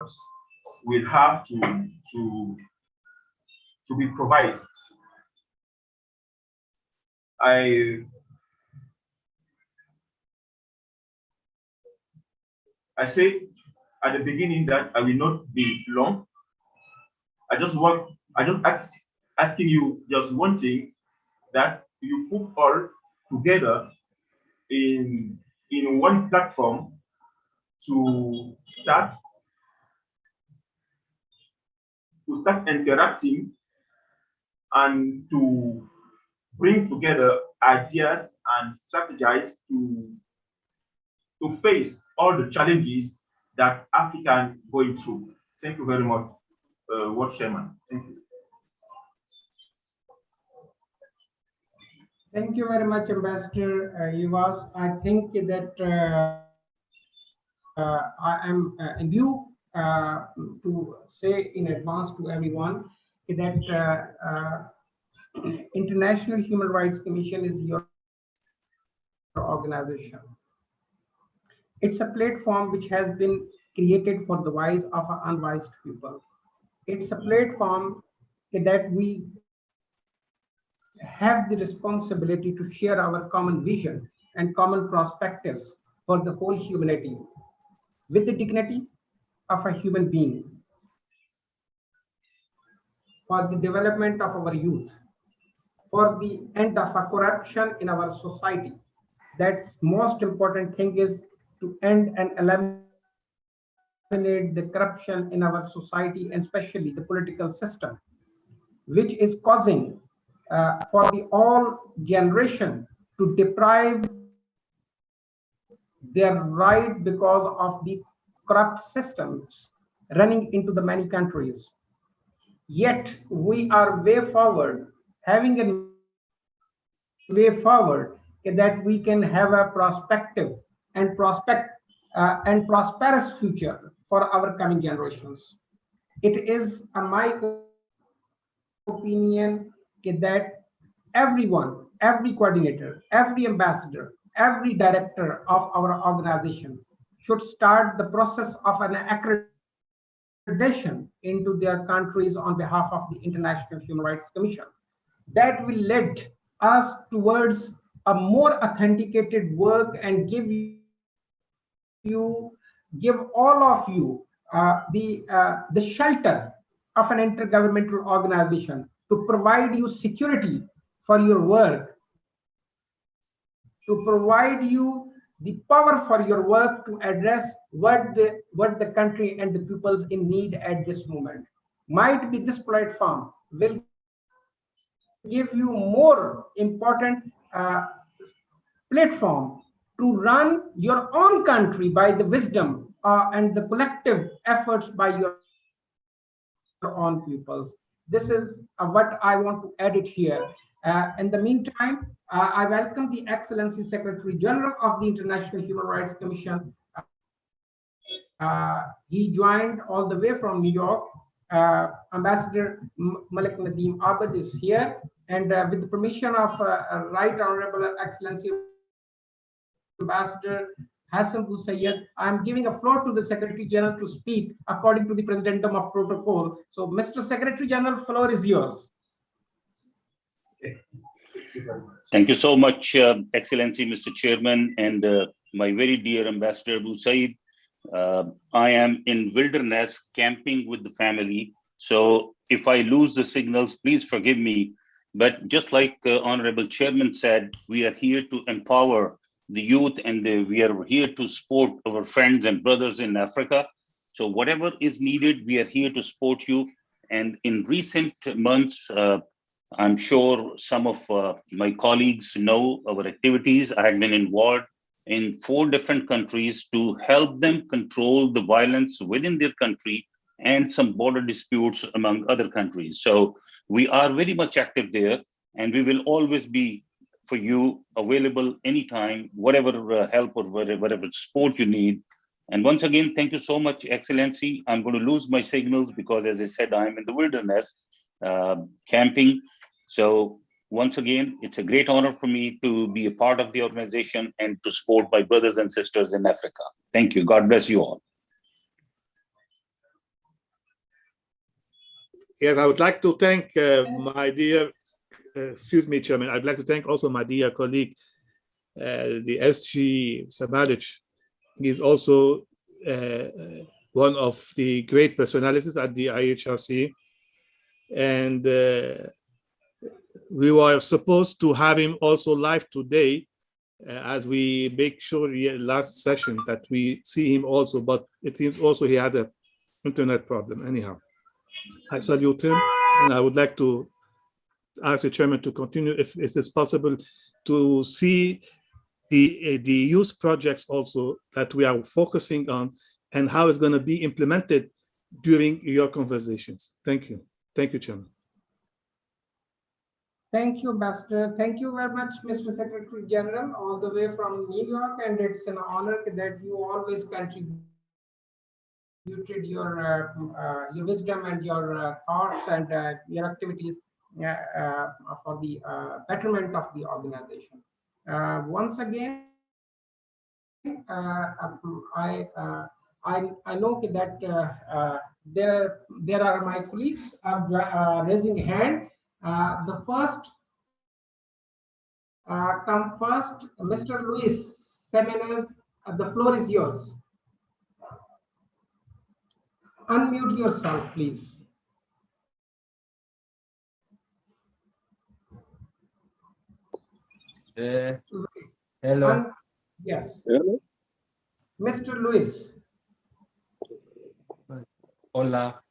efforts will have to be provided. I say at the beginning that I will not be long. I just asking you just one thing, that you put all together in one platform to start interacting and to bring together ideas and strategize to face all the challenges that Africa is going through. Thank you very much, World Chairman. Thank you. Thank you very much, Ambassador Yuvas. I think that I am in view to say in advance to everyone that International Human Rights Commission is your organization. It's a platform which has been created for the wise of unwise people. It's a platform that we have the responsibility to share our common vision and common perspectives for the whole humanity with the dignity of a human being, for the development of our youth, for the end of a corruption in our society. That's most important thing, is to end and eliminate the corruption in our society, and especially the political system, which is causing for the all generation to deprive their right because of the corrupt systems running into the many countries. Yet we are way forward, having a way forward that we can have a prospective and prosperous future for our coming generations. It is my opinion that everyone, every coordinator, every ambassador, every director of our organization should start the process of an accreditation into their countries on behalf of the International Human Rights Commission. That will lead us towards a more authenticated work and give all of you the shelter of an intergovernmental organization to provide you security for your work, to provide you the power for your work to address what the country and the peoples in need at this moment. Might be this platform will give you more important platform to run your own country by the wisdom and the collective efforts by your own peoples. This is what I want to add it here. In the meantime, I welcome the Excellency Secretary General of the International Human Rights Commission. He joined all the way from New York. Ambassador Malik Nadeem Abad is here, and with the permission of Right Honorable Excellency Ambassador Hassan Bousayyed, I am giving a floor to the Secretary General to speak according to the Presidendum of Protocol. So, Mr. Secretary General, floor is yours. Thank you so much, Excellency Mr. Chairman, and my very dear Ambassador Bousayyed. I am in wilderness camping with the family, so if I lose the signals, please forgive me. But just like Honorable Chairman said, we are here to empower the youth, and we are here to support our friends and brothers in Africa. So whatever is needed, we are here to support you. And in recent months, I'm sure some of my colleagues know our activities. I have been involved in 4 different countries to help them control the violence within their country and some border disputes among other countries. So we are very much active there, and we will always be for you available anytime, whatever help or whatever support you need. And once again, thank you so much, Excellency. I'm going to lose my signals because, as I said, I'm in the wilderness camping. So once again, it's a great honor for me to be a part of the organization and to support my brothers and sisters in Africa. Thank you. God bless you all. Yes, I would like to thank my dear, excuse me, Chairman, I'd like to thank also my dear colleague, the SG Samadic. He's also one of the great personalities at the IHRC. And we were supposed to have him also live today, as we make sure last session that we see him also, but it seems also he had an internet problem. Anyhow, I salute him, and I would like to ask the chairman to continue, if it is possible, to see the youth projects also that we are focusing on and how it's going to be implemented during your conversations. Thank you. Thank you, Chairman. Thank you, Ambassador. Thank you very much, Mr. Secretary General, all the way from New York, and it's an honor that you always contributed your wisdom and your thoughts and your activities for the betterment of the organization. Once again, I know that there are my colleagues raising hand. The first come first, Mr. Luis Semenes. The floor is yours. Unmute yourself, please. Hello. Yes. Hello. Mr. Luis. Olá,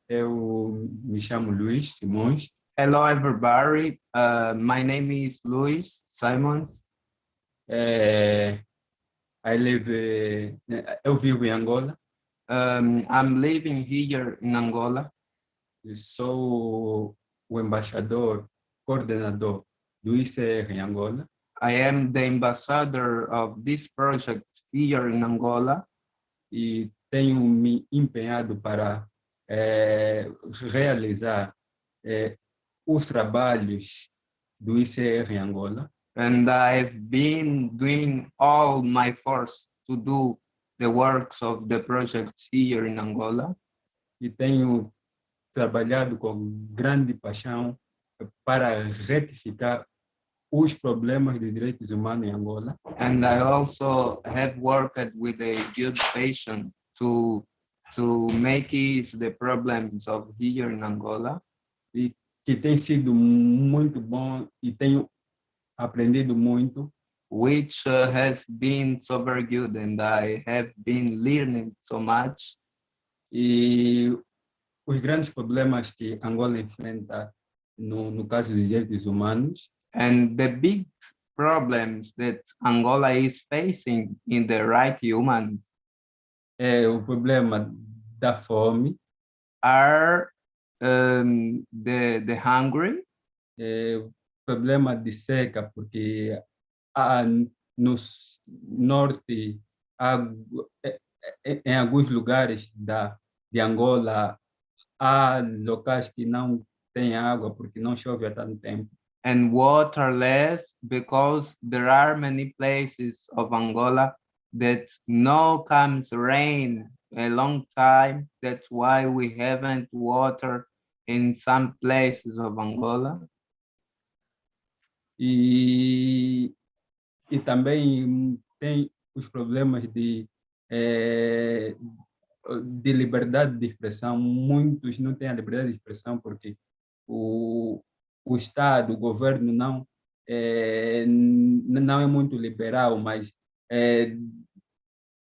eu me chamo Luis Simões. Hello, everybody. My name is Luis Simons. I live, eu vivo em Angola. I'm living here in Angola. Eu sou o embaixador, coordenador do ICR em Angola. I am the ambassador of this project here in Angola. E tenho me empenhado para realizar os trabalhos do ICR em Angola. And I've been doing all my force to do the works of the project here in Angola. E tenho trabalhado com grande paixão para retificar os problemas de direitos humanos em Angola. And I also have worked with a good patient to make ease the problems of here in Angola. E que tem sido muito bom e tenho aprendido muito. Which has been so very good, and I have been learning so much. E os grandes problemas que Angola enfrenta no caso dos direitos humanos. And the big problems that Angola is facing in the right humans é o problema da fome, are the hungry, o problema de seca, porque no norte, em alguns lugares de Angola, há locais que não têm água porque não chove há tanto tempo. and waterless, because there are many places of Angola that no comes rain a long time. That's why we haven't water in some places of Angola. E também tem os problemas de liberdade de expressão. Muitos não têm a liberdade de expressão porque o Estado, o governo não é muito liberal, mas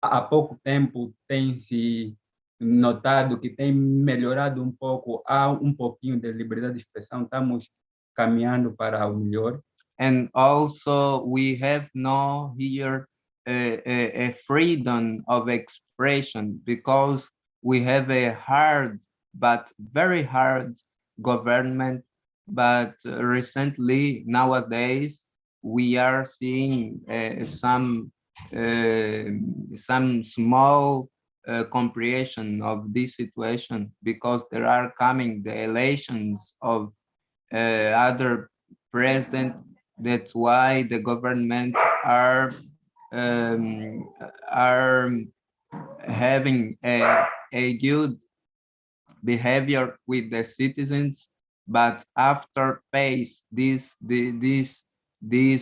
há pouco tempo tem se notado que tem melhorado um pouco, há um pouquinho de liberdade de expressão, estamos caminhando para o melhor. And also we have now here a freedom of expression, because we have a hard but very hard government. But recently, nowadays, we are seeing some small comprehension of this situation, because there are coming the elections of other president. That's why the government are having a good behavior with the citizens, but after face this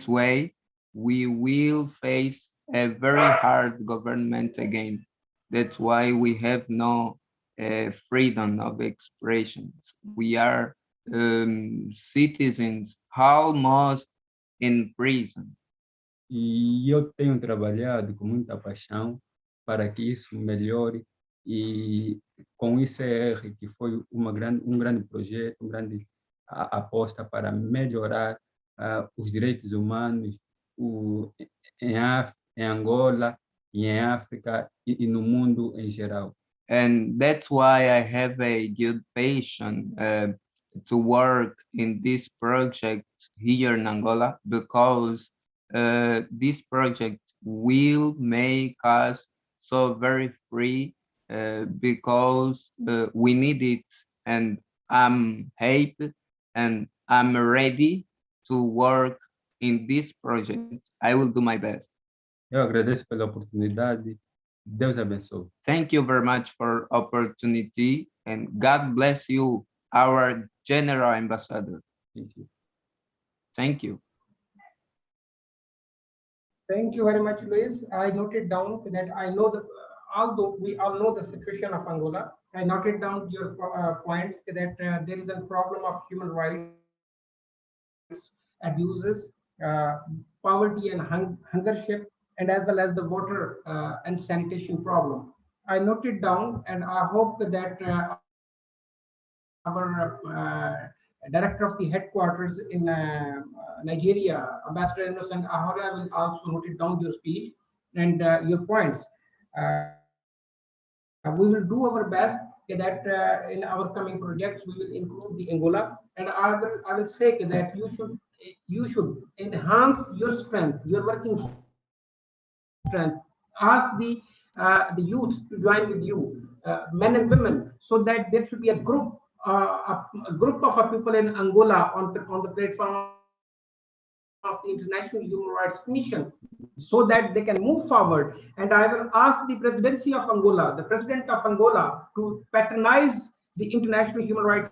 way, we will face a very hard government again. That's why we have no freedom of expressions. We are citizens almost in prison. E eu tenho trabalhado com muita paixão para que isso melhore, e com o IHRC, que foi um grande projeto, uma grande aposta para melhorar os direitos humanos em Angola, e em África e no mundo em geral. And that's why I have a good passion to work in this project here in Angola, because this project will make us so very free, because we need it, and I'm happy and I'm ready to work in this project. I will do my best. Eu agradeço pela oportunidade. Deus abençoe. Thank you very much for opportunity, and God bless you, our General Ambassador. Thank you. Thank you. Thank you very much, Luis. I noted down that I know that although we all know the situation of Angola, I noted down your points that there is a problem of human rights abuses, poverty and hungership, and as well as the water and sanitation problem. I noted down, and I hope that our director of the headquarters in Nigeria, Ambassador Innocent Ahora, will also note it down your speech and your points. We will do our best that in our coming projects we will include the Angola, and I will say that you should enhance your strength, your working strength. Ask the youth to join with you, men and women, so that there should be a group of people in Angola on the platform of the International Human Rights Commission, so that they can move forward. And I will ask the presidency of Angola, the president of Angola, to patronize the International Human Rights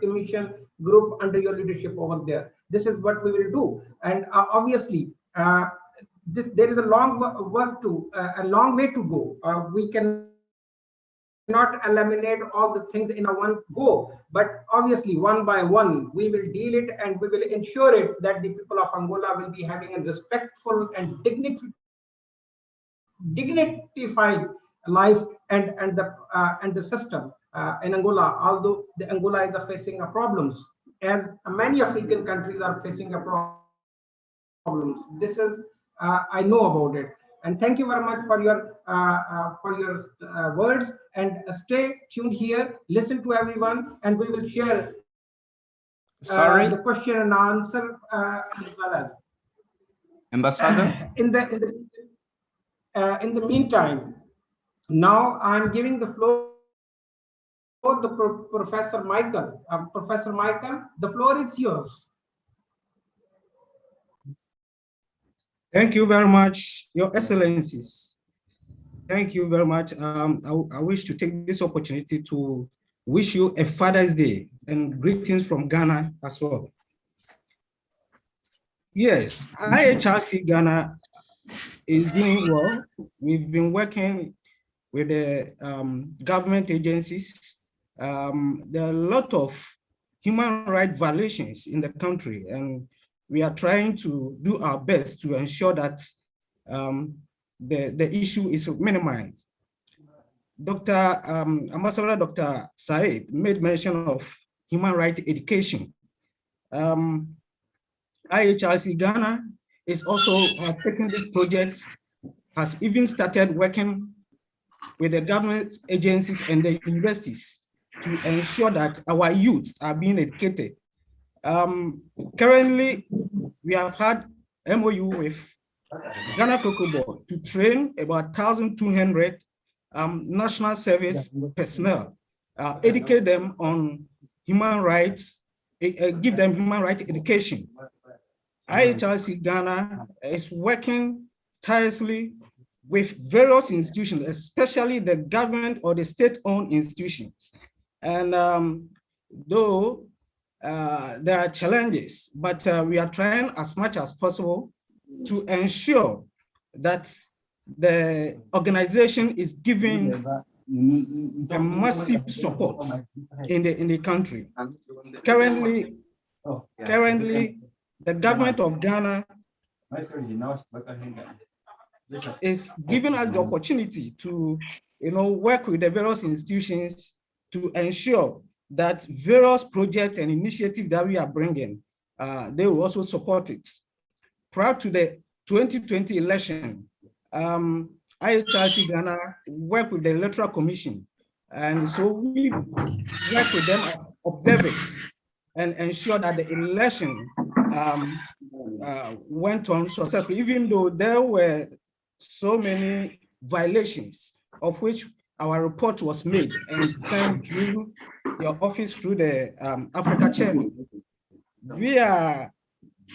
Commission group under your leadership over there. This is what we will do. And obviously, there is a long way to go. We can not eliminate all the things in a one go, but obviously one by one we will deal it, and we will ensure it that the people of Angola will be having a respectful and dignified life and the system in Angola. Although Angola is facing problems, as many African countries are facing problems. This is I know about it. And thank you very much for your words, and stay tuned here, listen to everyone, and we will share the question and answer as well as. Ambassador? In the meantime, now I'm giving the floor to Professor Michael. Professor Michael, the floor is yours. Thank you very much, Your Excellencies. Thank you very much. I wish to take this opportunity to wish you a Father's Day and greetings from Ghana as well. Yes, IHRC Ghana is doing well. We've been working with the government agencies. There are a lot of human rights violations in the country, and we are trying to do our best to ensure that the issue is minimized. Ambassador Dr. Said made mention of human rights education. IHRC Ghana is also taking this project, has even started working with the government agencies and the universities to ensure that our youth are being educated. Currently, we have had MOU with Ghana Cocoa Board to train about 1,200 national service personnel, educate them on human rights, give them human rights education. IHRC Ghana is working tirelessly with various institutions, especially the government or the state-owned institutions. And though there are challenges, but we are trying as much as possible to ensure that the organization is giving a massive support in the country. Currently, the government of Ghana is giving us the opportunity to, work with the various institutions to ensure that various projects and initiatives that we are bringing, they will also support it. Prior to the 2020 election, IHRC Ghana worked with the Electoral Commission, and so we work with them as observers and ensure that the election went on successfully, even though there were so many violations, of which our report was made and sent through your office through the Africa chairman. We are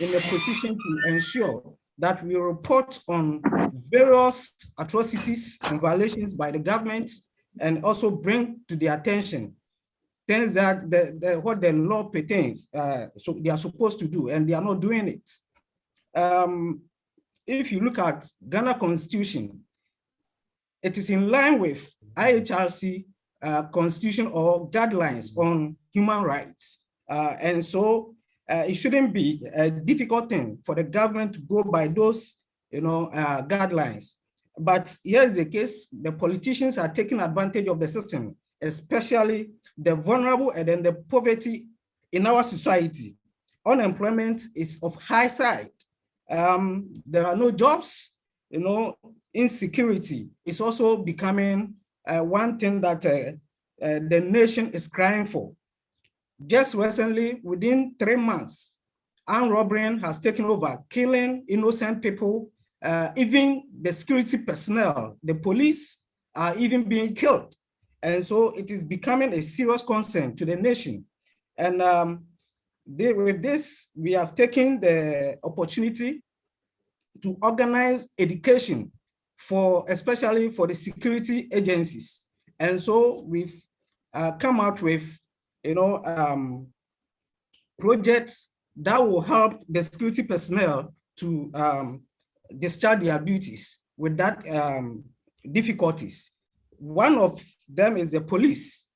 in a position to ensure that we report on various atrocities and violations by the government, and also bring to the attention things that what the law pertains, so they are supposed to do, and they are not doing it. If you look at Ghana Constitution, it is in line with IHRC constitution or guidelines on human rights. And so it shouldn't be a difficult thing for the government to go by those guidelines. But here's the case: the politicians are taking advantage of the system, especially the vulnerable and then the poverty in our society. Unemployment is of high side. There are no jobs, insecurity is also becoming one thing that the nation is crying for. Just recently, within 3 months, armed robbery has taken over, killing innocent people. Even the security personnel, the police, are even being killed. And so it is becoming a serious concern to the nation. And with this, we have taken the opportunity to organize education especially for the security agencies. And so we've come out with, projects that will help the security personnel to discharge their duties with that difficulties. One of them is the police.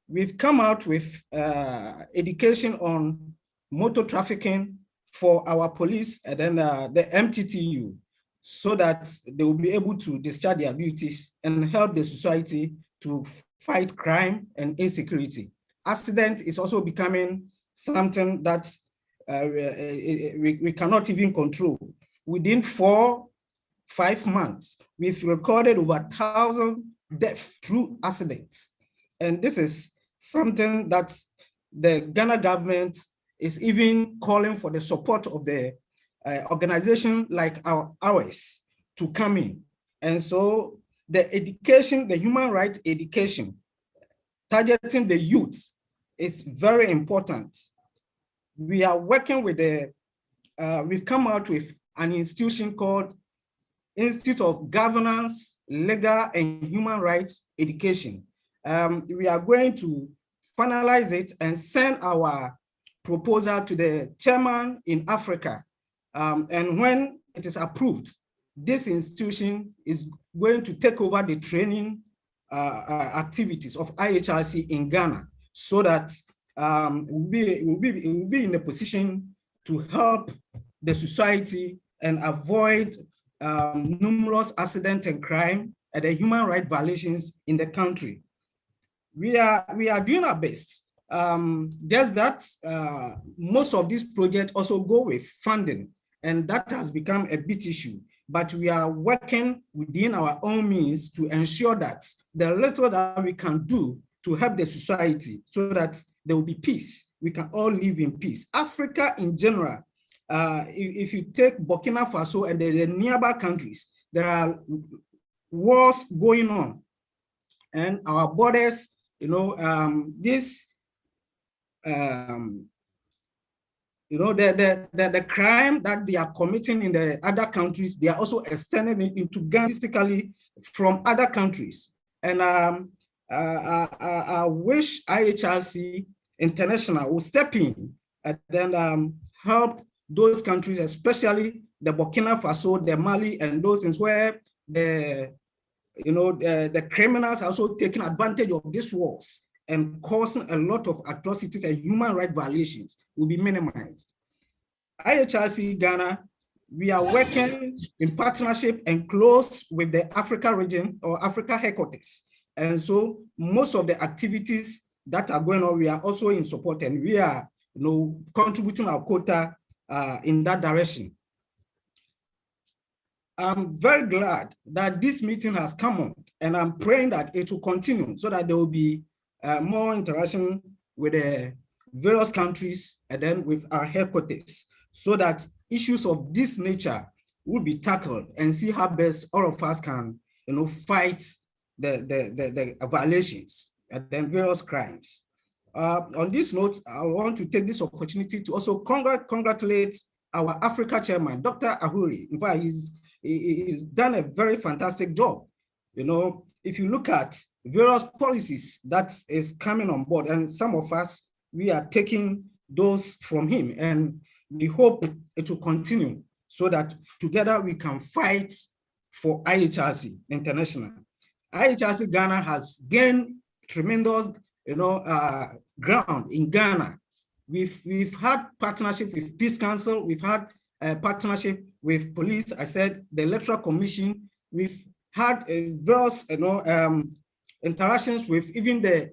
We've come out with education on motor trafficking for our police and then the MTTU, so that they will be able to discharge their duties and help the society to fight crime and insecurity. Accident is also becoming something that we cannot even control. Within 4-5 months, we've recorded over 1,000 deaths through accidents. And this is something that the Ghana government is even calling for the support of the organization like ours to come in. And so the education, the human rights education, targeting the youth is very important. We are working with we've come out with an institution called Institute of Governance, Legal and Human Rights Education. We are going to finalize it and send our proposal to the chairman in Africa. And when it is approved, this institution is going to take over the training activities of IHRC in Ghana, so that we'll be in a position to help the society and avoid numerous accidents and crime and the human rights violations in the country. We are doing our best. Just that most of these projects also go with funding, and that has become a big issue. But we are working within our own means to ensure that the little that we can do to help the society, so that there will be peace. We can all live in peace. Africa in general, if you take Burkina Faso and the nearby countries, there are wars going on, and our borders, the crime that they are committing in the other countries, they are also extending it into Ghana from other countries. And I wish IHRC International will step in and then help those countries, especially the Burkina Faso, the Mali, and those things where the criminals are also taking advantage of these wars and causing a lot of atrocities and human rights violations will be minimized. IHRC Ghana, we are working in partnership and close with the Africa region or Africa headquarters. And so most of the activities that are going on, we are also in support, and we are contributing our quota in that direction. I'm very glad that this meeting has come on, and I'm praying that it will continue so that there will be more interaction with the various countries and then with our headquarters, so that issues of this nature will be tackled and see how best all of us can fight the violations and then various crimes. On this note, I want to take this opportunity to also congratulate our Africa chairman, Dr. Ahuri. In fact, he's done a very fantastic job. If you look at various policies that is coming on board, and some of us, we are taking those from him, and we hope it will continue so that together we can fight for IHRC International. IHRC Ghana has gained tremendous ground in Ghana. We've had partnership with Peace Council, we've had a partnership with police, I said, the Electoral Commission, we've had various interactions with even the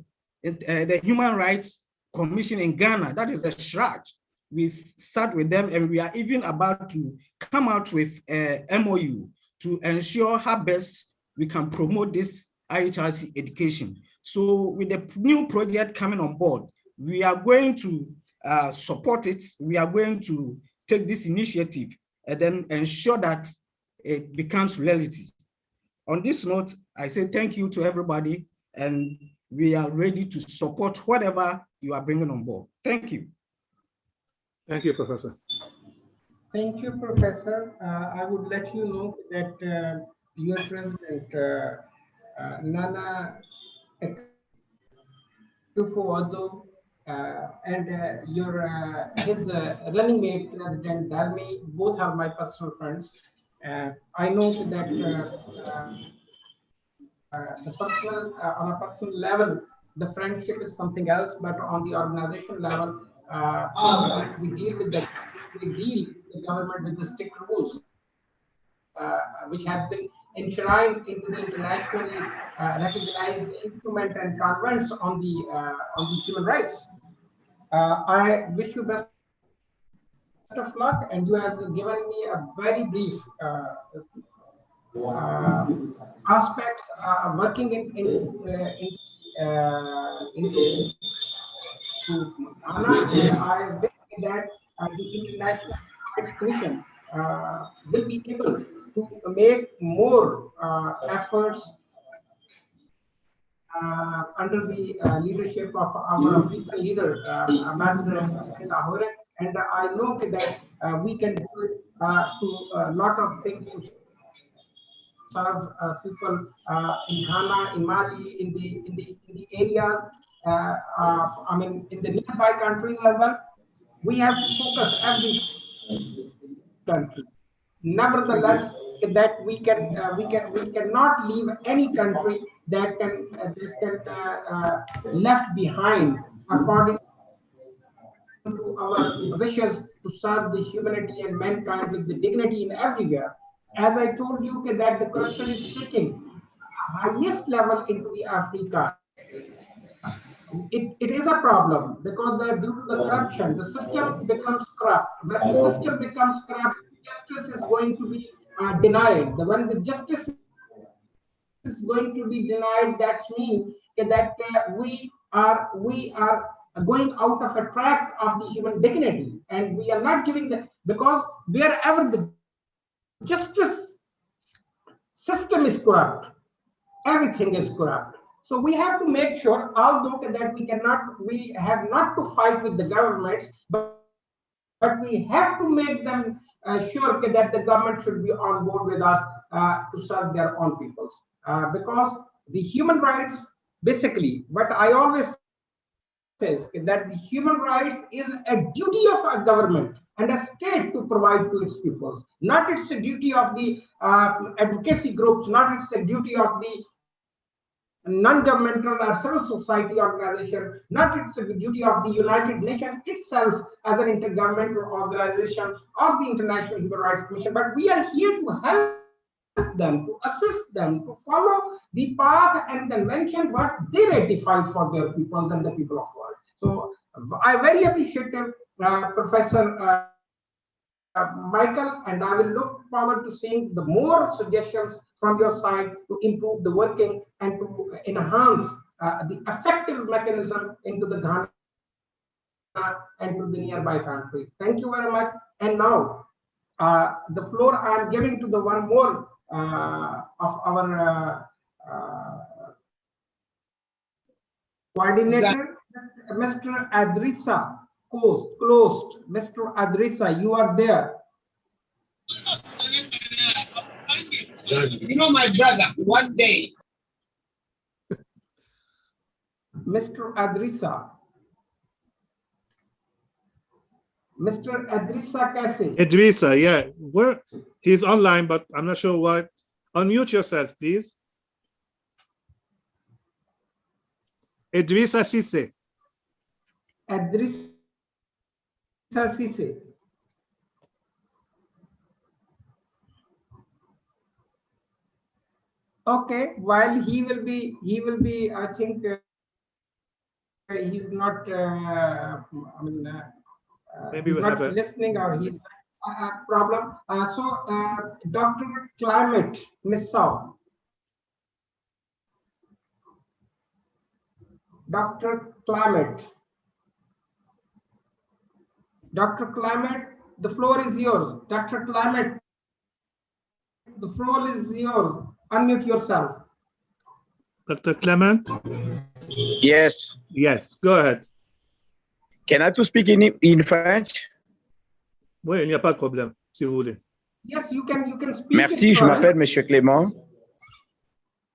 Human Rights Commission in Ghana, that is the IHRC. We've sat with them, and we are even about to come out with a MOU to ensure how best we can promote this IHRC education. So with the new project coming on board, we are going to support it. We are going to take this initiative and then ensure that it becomes reality. On this note, I say thank you to everybody, and we are ready to support whatever you are bringing on board. Thank you. Thank you, Professor. Thank you, Professor. I would let you know that your president, Nana Akufo-Addo, and his running mate, President Dalmi, both are my personal friends. I know that the personal, on a personal level, the friendship is something else, but on the organization level, we deal with the government with the strict rules, which has been enshrined into the internationally recognized instrument and convents on the human rights. I wish you best of luck, and you have given me a very brief aspects working into Ghana. I wish that the International Rights Commission will be able to make more efforts under the leadership of our African leader, Ambassador Ahore. And I know that we can do it to a lot of things to serve people in Ghana, in Mali, in the areas, I mean, in the nearby countries as well. We have to focus every country. Nevertheless, that we cannot leave any country that can left behind according to our wishes to serve the humanity and mankind with the dignity in everywhere. As I told you that the corruption is taking highest level into the Africa. It is a problem because due to the corruption, the system becomes corrupt. When the system becomes corrupt, justice is going to be denied. When the justice is going to be denied, that means that we are going out of a track of the human dignity, and we are not giving the, because wherever the justice system is corrupt, everything is corrupt. So we have to make sure, although that we have not to fight with the governments, but but we have to make them sure that the government should be on board with us to serve their own peoples. Because the human rights, basically, what I always says that the human rights is a duty of a government and a state to provide to its peoples. Not it's a duty of the advocacy groups, not it's a duty of the non-governmental or civil society organization, not it's a duty of the United Nations itself as an intergovernmental organization or the International Human Rights Commission, but we are here to help them, to assist them, to follow the path and convention what they ratified for their people and the people of the world. So I very appreciate Professor Michael, and I will look forward to seeing the more suggestions from your side to improve the working and to enhance the effective mechanism into the Ghana and to the nearby countries. Thank you very much. And now the floor I am giving to the one more of our coordinator, Mr. Adrisa. Closed. Mr. Adrisa, you are there. You know, my brother, one day. Mr. Adrisa. Mr. Adrisa Kaise. Idrissa, yeah. Where he's online, but I'm not sure why. Unmute yourself, please. Idrissa Sise. Adrisa Sise. Okay, while he will be, I think he's not, Maybe he's we'll not have a listening or he's problem. Dr. Climate, Miss Sao. Dr. Climate. Dr. Climate, the floor is yours. Dr. Climate, the floor is yours. Unmute yourself. Dr. Clement? Yes. Yes, go ahead. Can I to speak in French? Oui, il n'y a pas de problème, si vous voulez. Yes, you can speak. Merci, je m'appelle Monsieur Clément.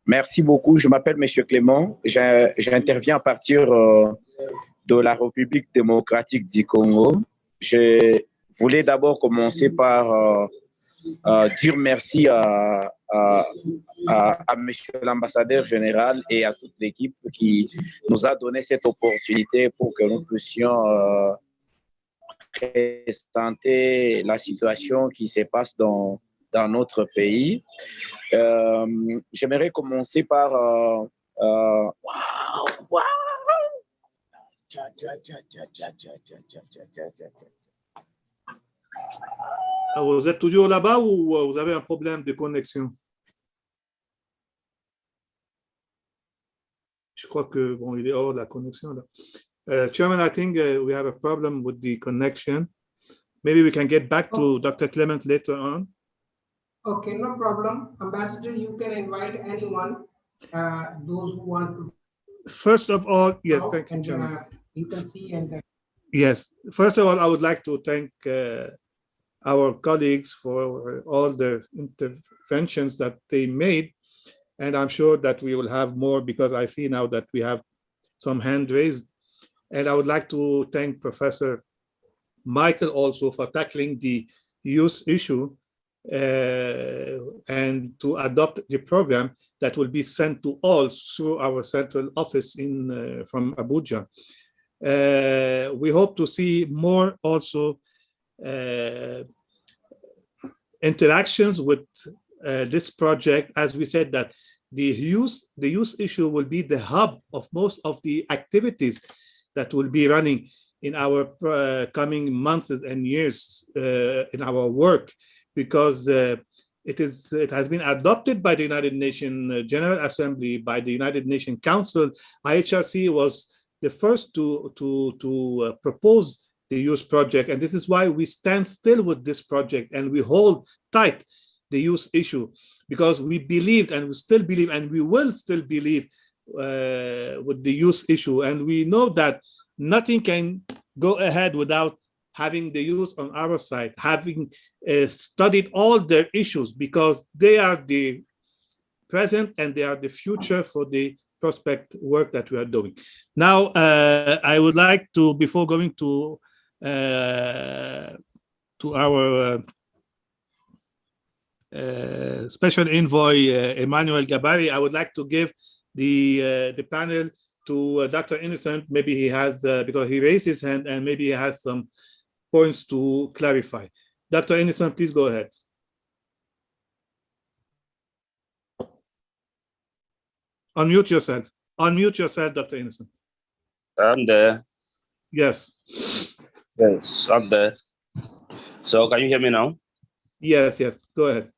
Merci beaucoup, je m'appelle Monsieur Clément. J'interviens à partir de la République démocratique du Congo. Je voulais d'abord commencer par dire merci à Monsieur l'ambassadeur général et à toute l'équipe qui nous a donné cette opportunité pour que nous puissions présenter la situation qui se passe dans notre pays. J'aimerais commencer par Vous êtes toujours là-bas ou vous avez un problème de connexion? Je crois que bon, il est hors de la connexion là. Chairman, I think we have a problem with the connection. Maybe we can get back to Dr. Clement later on. Okay, no problem. Ambassador, you can invite anyone, those who want to. First of all, yes, thank you, Chairman. You can see and. Yes, first of all, I would like to thank our colleagues for all the interventions that they made. And I'm sure that we will have more because I see now that we have some hand raised. And I would like to thank Professor Michael also for tackling the youth issue and to adopt the program that will be sent to all through our central office from Abuja. We hope to see more also interactions with this project. As we said, that the youth issue will be the hub of most of the activities that will be running in our coming months and years in our work, because it has been adopted by the United Nations General Assembly, by the United Nations Council. IHRC was the first to propose the youth project, and this is why we stand still with this project and we hold tight the youth issue, because we believed and we still believe and we will still believe with the youth issue, and we know that nothing can go ahead without having the youth on our side, having studied all their issues, because they are the present and they are the future for the prospect work that we are doing. Now, I would like to, before going to our special envoy, Emmanuel Gabari, I would like to give the panel to Dr. Innocent. Maybe he has, because he raised his hand, and maybe he has some points to clarify. Dr. Innocent, please go ahead. Unmute yourself. Unmute yourself, Dr. Innocent. I'm there. Yes. Yes, I'm there. So can you hear me now? Yes, yes. Go ahead.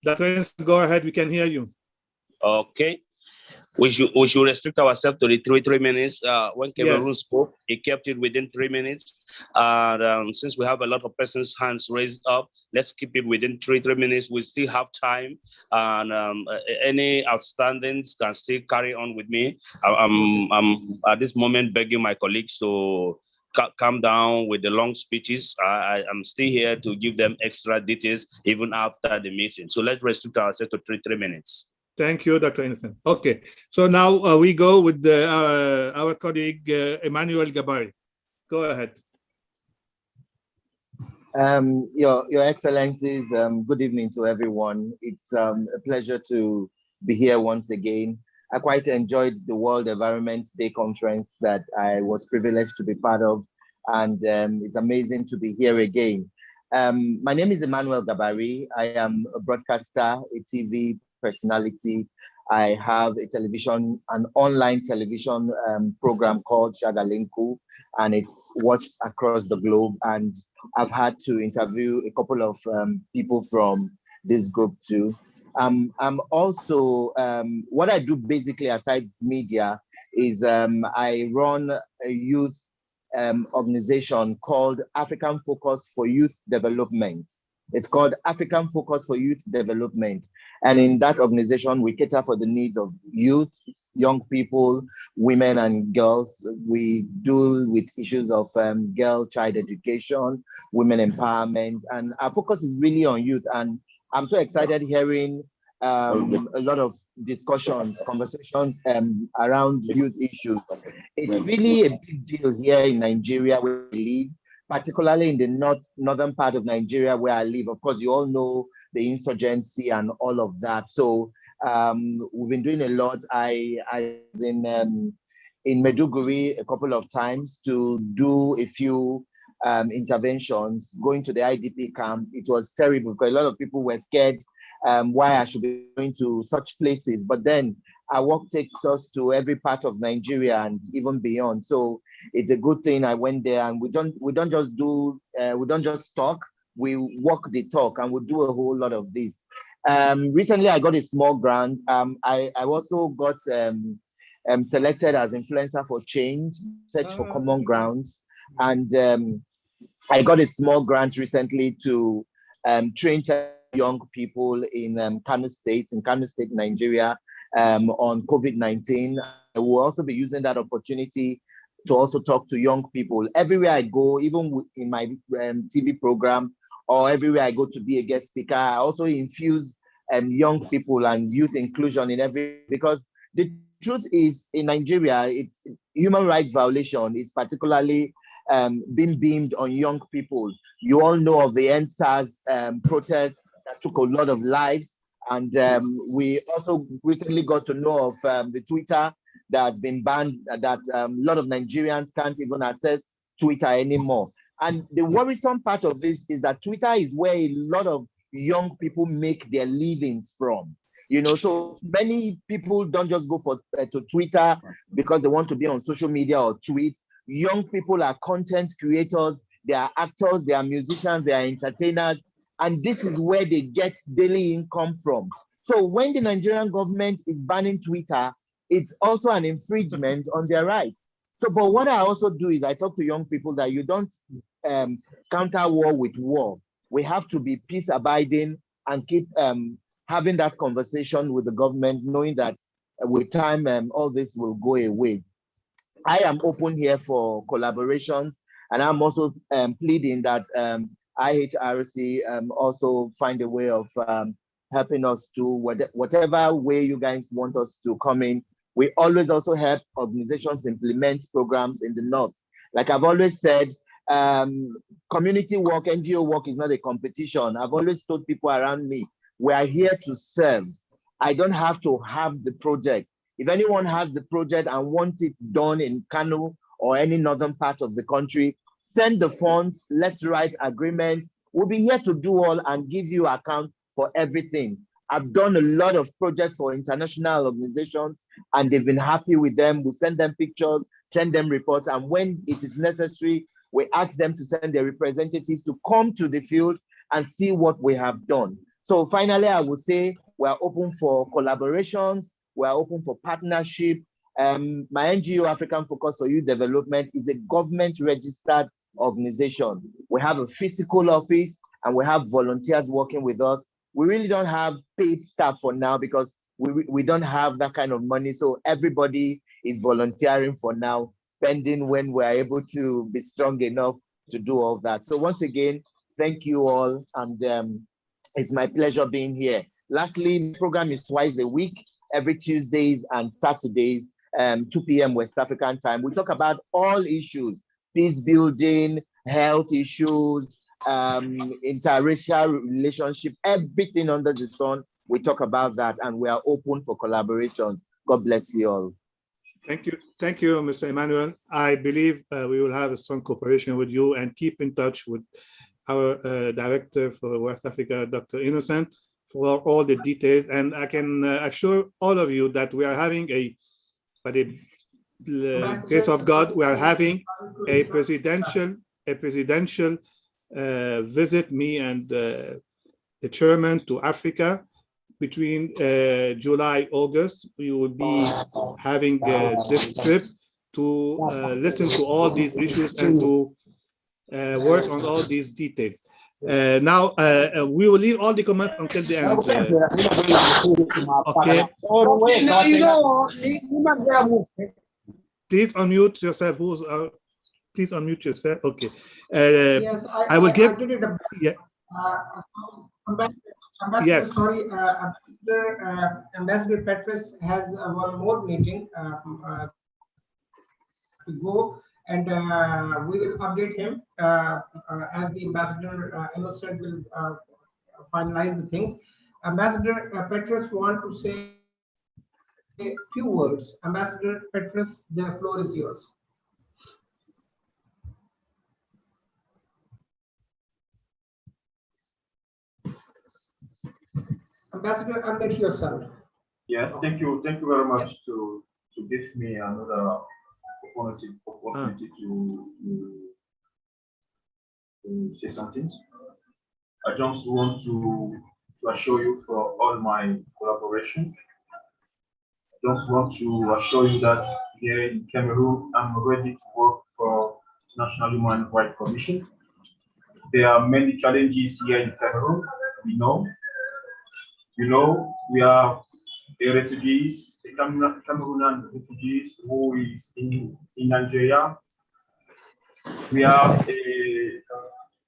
Dr. Innocent, go ahead. We can hear you. Okay. We should restrict ourselves to the three minutes. When Cameroon spoke, he kept it within 3 minutes. And since we have a lot of persons' hands raised up, let's keep it within three minutes. We still have time, and any outstandings can still carry on with me. I'm at this moment begging my colleagues to calm down with the long speeches. I'm still here to give them extra details even after the meeting. So let's restrict ourselves to three minutes. Thank you, Dr. Innocent. Okay, so now we go with our colleague, Emmanuel Gabari. Go ahead. Your Excellencies, good evening to everyone. It's a pleasure to be here once again. I quite enjoyed the World Environment Day conference that I was privileged to be part of, and it's amazing to be here again. My name is Emmanuel Gabari. I am a broadcaster, a TV personality. I have an online television program called Shagalinku, and it's watched across the globe. And I've had to interview a couple of people from this group too. I'm also, what I do basically aside media is I run a youth organization called African Focus for Youth Development. It's called African Focus for Youth Development. And in that organization, we cater for the needs of youth, young people, women and girls. We deal with issues of child education, women empowerment, and our focus is really on youth. And I'm so excited hearing a lot of conversations around youth issues. It's really a big deal here in Nigeria where we live, particularly in the northern part of Nigeria where I live. Of course, you all know the insurgency and all of that. So we've been doing a lot. I was in Maiduguri a couple of times to do a few interventions, going to the IDP camp. It was terrible because a lot of people were scared why I should be going to such places. But then our work takes us to every part of Nigeria and even beyond. So it's a good thing I went there, and we don't just talk, we walk the talk, and we do a whole lot of this. Recently I got a small grant. I also got selected as influencer for change, search for common grounds. And I got a small grant recently to train young people in Kano State, Nigeria, on COVID-19. I will also be using that opportunity to also talk to young people. Everywhere I go, even in my TV program, or everywhere I go to be a guest speaker, I also infuse young people and youth inclusion in because the truth is, in Nigeria, it's human rights violation is particularly being beamed on young people. You all know of the NSAS protest that took a lot of lives. And we also recently got to know of the Twitter that's been banned, that a lot of Nigerians can't even access Twitter anymore. And the worrisome part of this is that Twitter is where a lot of young people make their livings from. You know, so many people don't just go to Twitter because they want to be on social media or tweet. Young people are content creators, they are actors, they are musicians, they are entertainers, and this is where they get daily income from. So when the Nigerian government is banning Twitter, it's also an infringement on their rights. So, but what I also do is I talk to young people that you don't counter war with war. We have to be peace abiding and keep having that conversation with the government, knowing that with time all this will go away. I am open here for collaborations, and I'm also pleading that IHRC also find a way of helping us to whatever way you guys want us to come in. We always also help organizations implement programs in the North. Like I've always said, community work, NGO work is not a competition. I've always told people around me, we are here to serve. I don't have to have the project. If anyone has the project and wants it done in Kano or any northern part of the country, send the funds, let's write agreements. We'll be here to do all and give you account for everything. I've done a lot of projects for international organizations and they've been happy with them. We send them pictures, send them reports, and when it is necessary, we ask them to send their representatives to come to the field and see what we have done. So finally, I would say we are open for collaborations, we are open for partnership. My NGO, African Focus for Youth Development, is a government-registered organization. We have a physical office and we have volunteers working with us. We really don't have paid staff for now because we don't have that kind of money. So everybody is volunteering for now, pending when we're able to be strong enough to do all that. So once again, thank you all. And it's my pleasure being here. Lastly, the program is twice a week, every Tuesdays and Saturdays, 2 p.m. West African time. We talk about all issues, peace building, health issues, interracial relationship, everything under the sun. We talk about that and we are open for collaborations. God bless you all. Thank you, Mr. Emmanuel. I believe we will have a strong cooperation with you and keep in touch with our director for West Africa, Dr. Innocent, for all the details. And I can assure all of you that we are having by the grace of God, we are having a presidential visit, me and the chairman, to Africa between July, August. We will be having this trip to listen to all these issues and to work on all these details. Now, we will leave all the comments until the end. Okay. Please unmute yourself. Please unmute yourself. Okay. Yes, I will give. Ambassador, yes. Sorry, Ambassador Petrus has one more meeting to go, and we will update him as the Ambassador Innocent will finalize the things. Ambassador Petrus want to say a few words. Ambassador Petrus, the floor is yours. Ambassador, unmute yourself. Yes, thank you very much to give me another opportunity to say something. I just want to assure you for all my collaboration. I just want to assure you that here in Cameroon, I'm ready to work for National Human Rights Commission. There are many challenges here in Cameroon, we know. You know, we have the refugees, the Cameroonian refugees who is in Nigeria. We have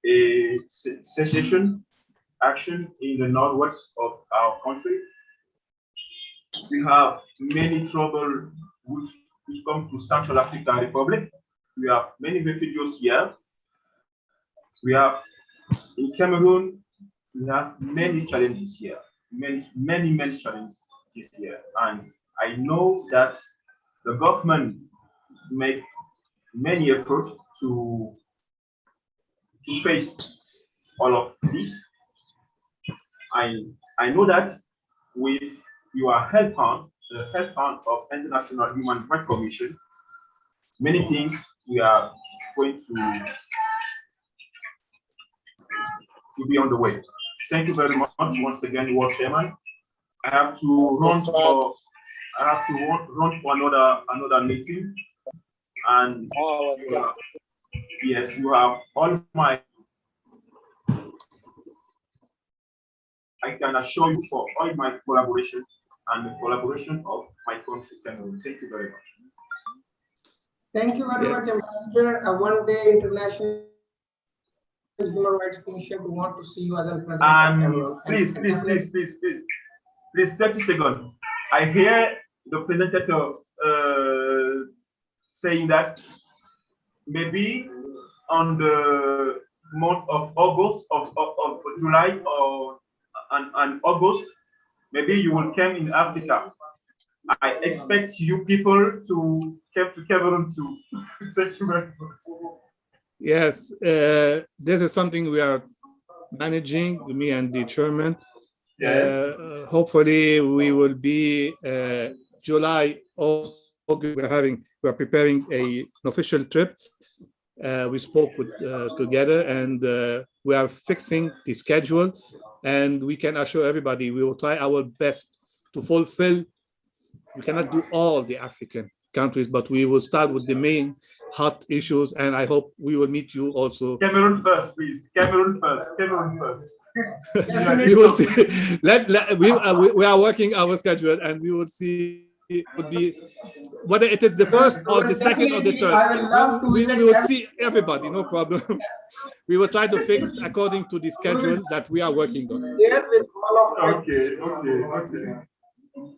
a secession action in the northwest of our country. We have many trouble which come to Central African Republic. We have many refugees here. We have in Cameroon, we have many challenges here. Many challenges this year, and I know that the government make many efforts to face all of this. I know that with your help on the help of International Human Rights Commission, many things we are going to be on the way. Thank you very much once again, World Chairman. I have to run for another meeting, and yes, you have all my. I can assure you for all my collaboration and the collaboration of my country, Cameroon. Thank you very much. Thank you very much, Ambassador. One day international human rights commission we want to see you as a president of Cameroon. Please, 30 seconds. I hear the presenter saying that maybe on the month of August, of July or and August, maybe you will come in Africa. I expect you people to come to Cameroon too. Thank you very much. Yes, this is something we are managing, me and the chairman. Yes. Hopefully, we will be July, August. We're preparing an official trip. We spoke together, and we are fixing the schedule. And we can assure everybody we will try our best to fulfill. We cannot do all the African countries, but we will start with the main hot issues, and I hope we will meet you also. Cameroon first, please. Cameroon first. Cameroon first. We will see. We are working our schedule, and we will see. It would be whether it is the first or the second or the third. We will see everybody, no problem. We will try to fix according to the schedule that we are working on. Okay.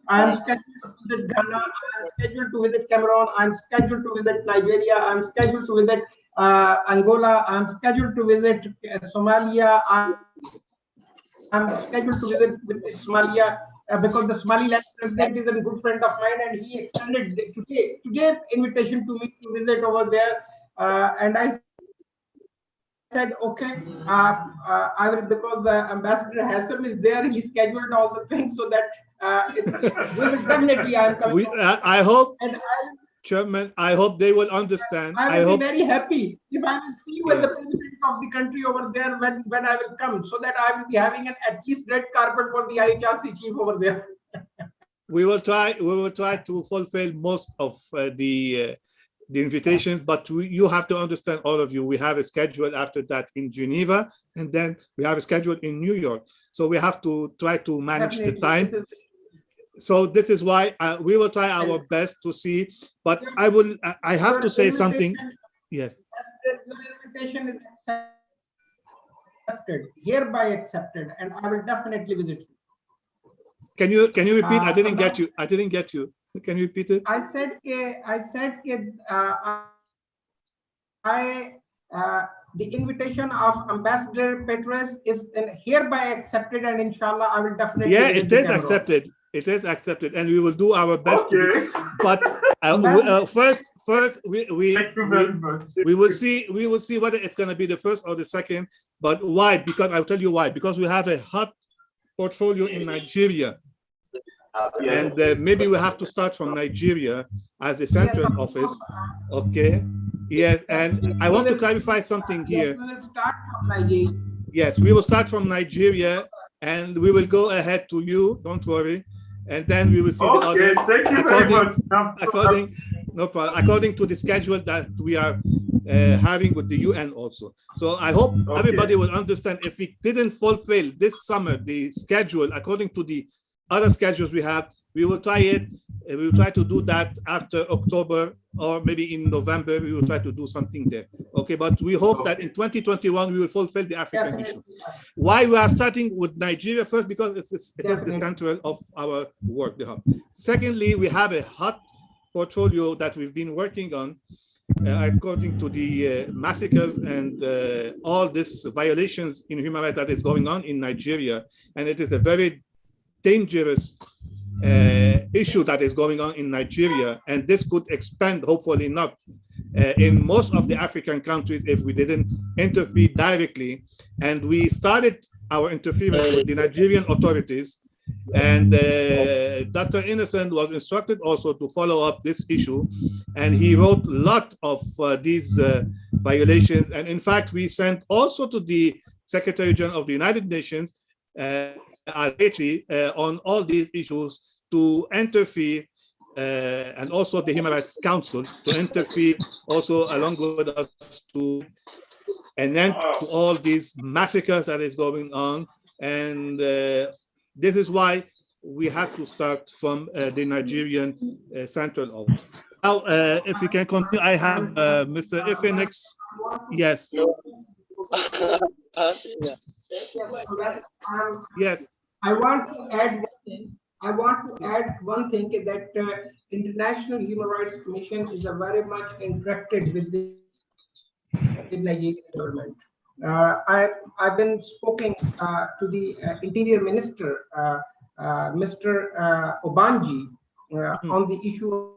I am scheduled to visit Ghana. I am scheduled to visit Cameroon. I am scheduled to visit Nigeria. I am scheduled to visit Angola. I am scheduled to visit Somalia. I am scheduled to visit Somalia because the Somaliland president is a good friend of mine, and he extended today's invitation to me to visit over there. And I said, okay, I will, because Ambassador Hassan is there. He scheduled all the things so that we will definitely. I am coming. I hope, Chairman. I hope they will understand. I will be very happy if I will see you as the president of the country over there when I will come, so that I will be having at least red carpet for the IHRC chief over there. We will try to fulfill most of the invitations, but you have to understand, all of you, we have a schedule after that in Geneva, and then we have a schedule in New York. So we have to try to manage the time. So this is why we will try our best to see, but I have to say something. Yes. Your invitation is accepted, hereby accepted, and I will definitely visit you. Can you repeat? I didn't get you. Can you repeat it? I said the invitation of Ambassador Petres is hereby accepted, and inshallah I will definitely. Yeah, it is accepted. It is accepted, and we will do our best. Okay. But first, we will see whether it's going to be the first or the second. But why? Because I'll tell you why. Because we have a hot portfolio in Nigeria. And maybe we have to start from Nigeria as the central office. Okay. Yes, and I want to clarify something here. We will start from Nigeria. Yes, we will start from Nigeria, and we will go ahead to you. Don't worry, and then we will see the others. Thank you very much. According to the schedule that we are having with the UN also. So I hope everybody will understand. If we didn't fulfill this summer the schedule according to the other schedules we have, we will try it. We will try to do that after October, or maybe in November, we will try to do something there. Okay, but we hope that in 2021, we will fulfill the African issue. Why we are starting with Nigeria first? Because it is the central of our work. Secondly, we have a hot portfolio that we've been working on according to the massacres and all these violations in human rights that is going on in Nigeria. And it is a very dangerous issue that is going on in Nigeria, and this could expand, hopefully not, in most of the African countries if we didn't interfere directly. And we started our interference with the Nigerian authorities, and Dr. Innocent was instructed also to follow up this issue, and he wrote a lot of these violations. And in fact, we sent also to the Secretary General of the United Nations on all these issues to interfere, and also the Human Rights Council to interfere also along with us to an end to all these massacres that is going on. And this is why we have to start from the Nigerian central office. Now, if we can continue, I have Mr. Infinix. Yes. Yes. I want to add one thing. I want to add one thing that International Human Rights Commission is very much interacted with the Nigerian government. I've been speaking to the Interior Minister, Mr. Obanji, on the issue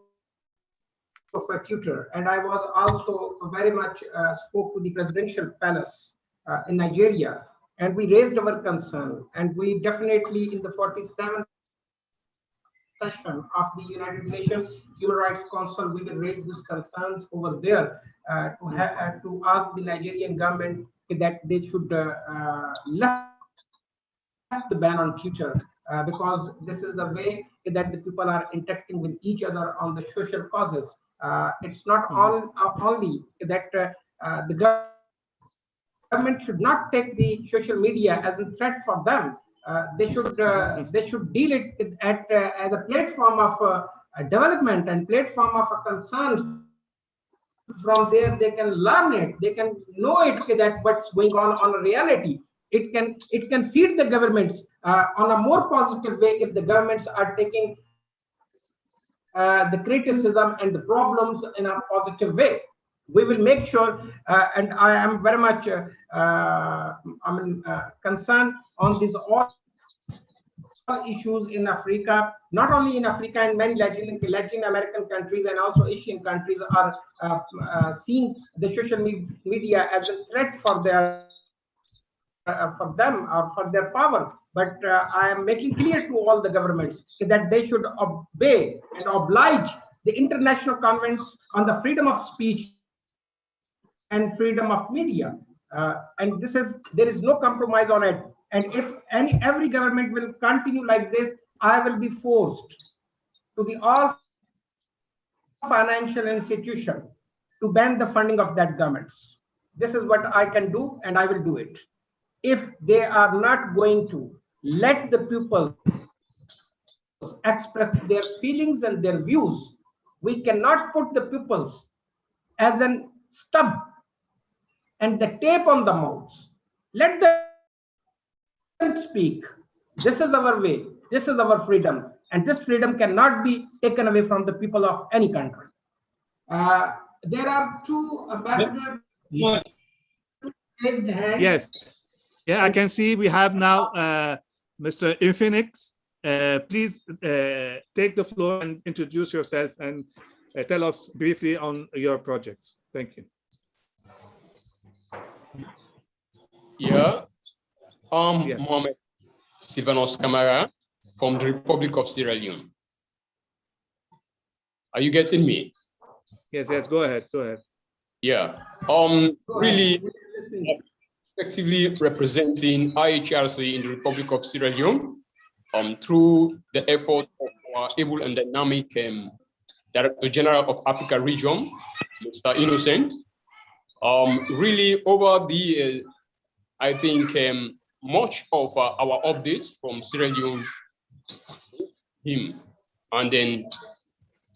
of a tutor, and I was also very much spoke to the presidential palace in Nigeria, and we raised our concern, and we definitely in the 47th session of the United Nations Human Rights Council, we will raise these concerns over there to ask the Nigerian government that they should lift the ban on tutor, because this is the way that the people are interacting with each other on the social causes. It's not only that the government should not take the social media as a threat for them. They should deal it as a platform of development and platform of a concern. From there, they can learn it. They can know it that what's going on a reality. It can feed the governments on a more positive way if the governments are taking the criticism and the problems in a positive way. We will make sure, and I am very much concerned on these all issues in Africa, not only in Africa, in many Latin American countries and also Asian countries are seeing the social media as a threat for their for them or for their power. But I am making clear to all the governments that they should obey and oblige the international conventions on the freedom of speech and freedom of media. And there is no compromise on it. And if every government will continue like this, I will be forced to the all financial institution to ban the funding of that governments. This is what I can do, and I will do it. If they are not going to let the people express their feelings and their views, we cannot put the peoples as a stub and the tape on the mouths. Let them speak. This is our way. This is our freedom. And this freedom cannot be taken away from the people of any country. There are two ambassadors. Yes. Yeah, I can see we have now Mr. Infinix. Please take the floor and introduce yourself and tell us briefly on your projects. Thank you. Yeah, Yes. Mohammed Silvanos Camara from the Republic of Sierra Leone. Are you getting me? Yes, go ahead. Yeah, really effectively representing IHRC in the Republic of Sierra Leone through the effort of our able and dynamic Director General of Africa Region, Mr. Innocent. Really over the years, I think much of our updates from Sierra Leone, him, and then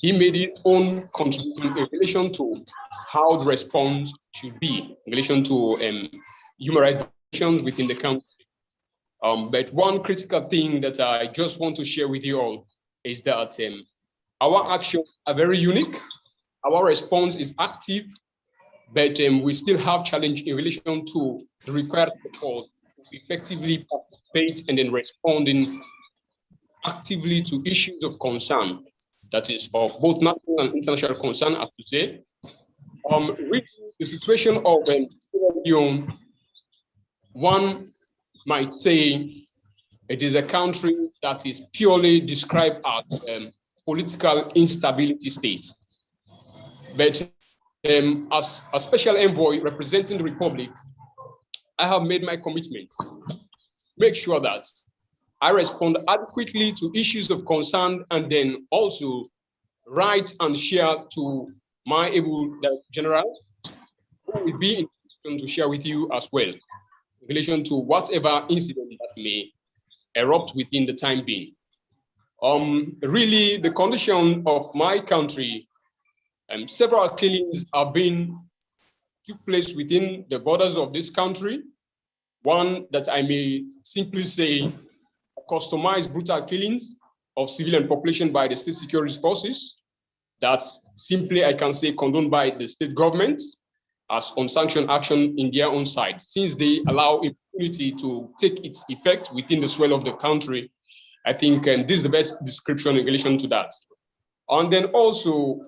he made his own contribution in relation to how the response should be in relation to human rights violations within the country. But one critical thing that I just want to share with you all is that our actions are very unique. Our response is active, but we still have challenge in relation to the required support to effectively participate and then responding actively to issues of concern, that is of both national and international concern, I have to say. Really, the situation of Sierra Leone, one might say it is a country that is purely described as political instability state. But as a special envoy representing the Republic, I have made my commitment to make sure that I respond adequately to issues of concern and then also write and share to my able general, who will be in position to share with you as well in relation to whatever incident that may erupt within the time being. Really, the condition of my country Several killings have been took place within the borders of this country. One that I may simply say customized brutal killings of civilian population by the state security forces. That's simply, I can say, condoned by the state government as unsanctioned action in their own side, since they allow impunity to take its effect within the swell of the country. I think this is the best description in relation to that. And then also,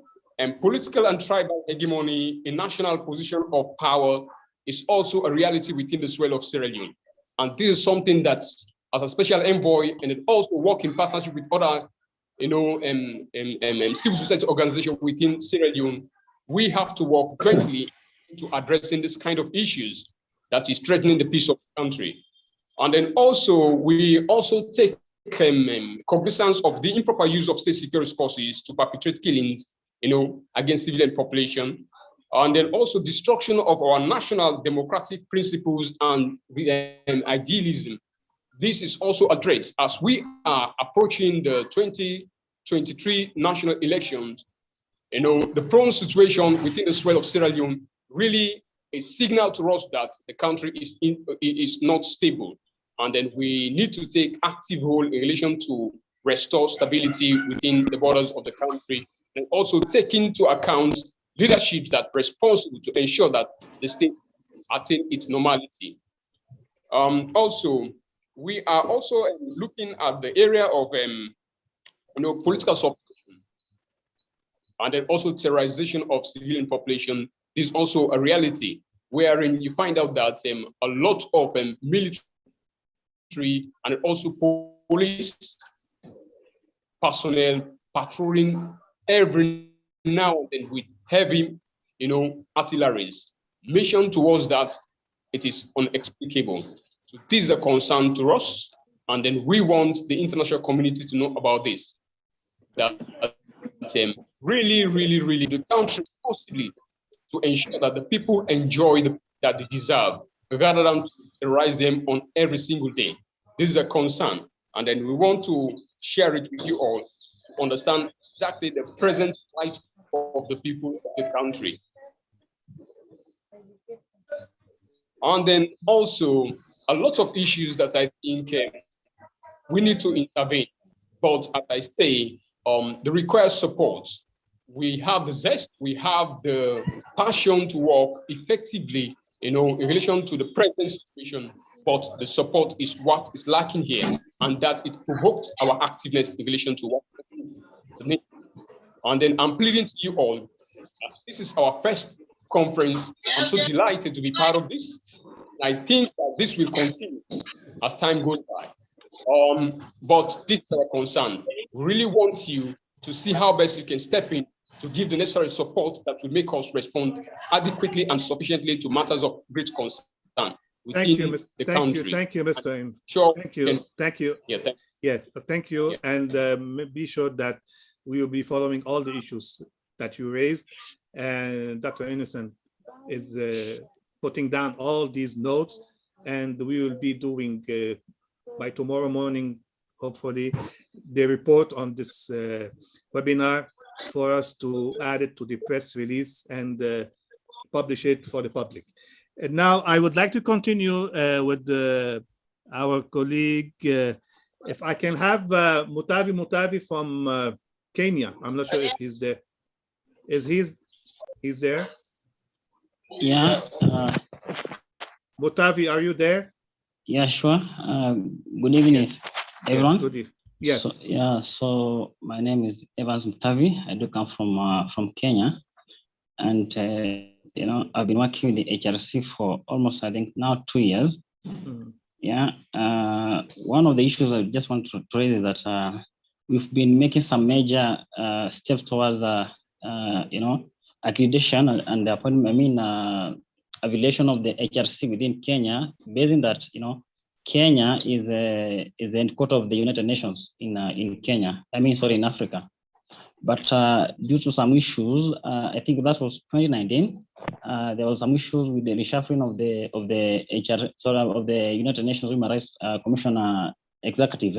political and tribal hegemony, a national position of power, is also a reality within the swell of Sierra Leone. And this is something that, as a special envoy, and it also work in partnership with other, civil society organizations within Sierra Leone, we have to work jointly to addressing this kind of issues that is threatening the peace of the country. And then also, we also take cognizance of the improper use of state security forces to perpetrate killings, against civilian population, and then also destruction of our national democratic principles and idealism. This is also addressed as we are approaching the 2023 national elections. The prone situation within the swell of Sierra Leone really a signal to us that the country is not stable, and then we need to take active role in relation to restore stability within the borders of the country, and also take into account leadership that responsible to ensure that the state attain its normality. Also, we are also looking at the area of political suppression, and then also terrorization of civilian population is also a reality, wherein you find out that a lot of military and also police personnel patrolling every now and then with heavy, artilleries. Mission towards that, it is unexplicable. So this is a concern to us, and then we want the international community to know about this. That really, the country possibly to ensure that the people enjoy that they deserve, rather than to terrorize them on every single day. This is a concern, and then we want to share it with you all to understand exactly the present plight of the people of the country. And then also a lot of issues that I think we need to intervene. But as I say, the required support. We have the zest, we have the passion to work effectively, in relation to the present situation, but the support is what is lacking here, and that it provoked our activeness in relation to what. And then I'm pleading to you all, this is our first conference. I'm so delighted to be part of this. I think that this will continue as time goes by. But this is our concern. We really want you to see how best you can step in to give the necessary support that will make us respond adequately and sufficiently to matters of great concern within the country. Thank you, Mr. Im. Sure. Thank you. Yeah, yes, thank you. Yeah. And be sure that we will be following all the issues that you raised. And Dr. Innocent is putting down all these notes, and we will be doing by tomorrow morning, hopefully, the report on this webinar for us to add it to the press release and publish it for the public. And now I would like to continue with our colleague. If I can have Mutavi from Kenya. I'm not sure if he's there. He's there? Yeah. Mutavi, are you there? Yeah, sure. Good evening, everyone. Yes, good evening. Yes. So my name is Evans Mutavi. I do come from Kenya, and I've been working with the IHRC for almost, I think, now 2 years. Mm-hmm. Yeah. One of the issues I just want to raise is that we've been making some major steps towards accreditation and appointment. Evaluation of the IHRC within Kenya, based on that, Kenya is the headquarters of the United Nations in Kenya. In Africa. But due to some issues, I think that was 2019. There was some issues with the reshuffling of the HR, of the United Nations Human Rights Commissioner executives.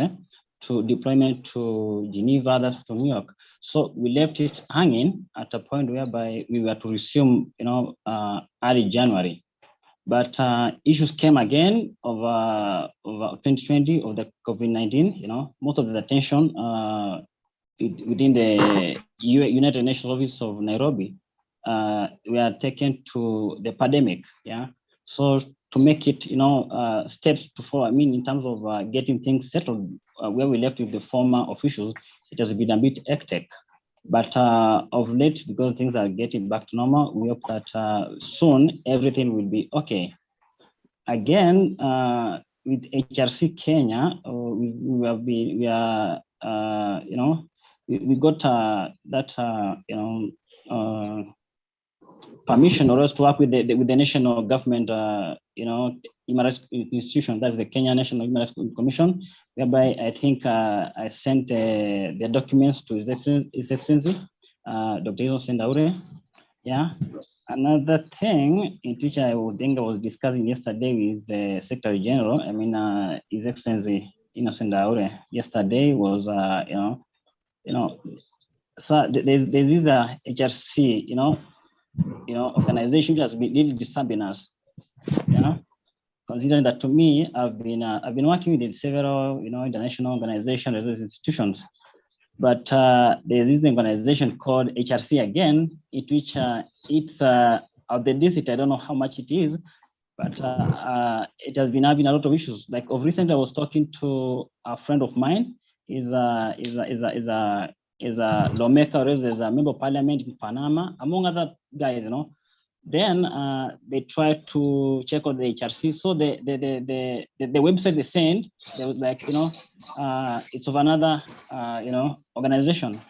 to deployment to Geneva, that's to New York. So we left it hanging at a point whereby we were to resume, early January. But issues came again over 2020 of the COVID-19. Most of the attention within the United Nations Office of Nairobi were taken to the pandemic. Yeah. So to make it, steps to follow. I mean, in terms of getting things settled, where we left with the former officials, it has been a bit hectic. But of late, because things are getting back to normal, we hope that soon everything will be okay. Again, with IHRC Kenya, we got that permission or else to work with the national government, human rights institution. That's the Kenya National Human Rights Commission, whereby I think I sent the documents to His Excellency, Dr. Innocent Aure. Yeah. Another thing in which I was discussing yesterday with the Secretary General, His Excellency Innocent Aure, yesterday was, so there's this HRC, organization which has been really disturbing us. Yeah. Considering that, to me, I've been working with several, international organizations, religious institutions, but there is an organization called HRC again, in which it's of the district. I don't know how much it is, but it has been having a lot of issues. Like of recent, I was talking to a friend of mine. Is a lawmaker, is a member of parliament in Panama, among other guys, Then they tried to check on the HRC. So the website they sent, they was like, it's of another, organization.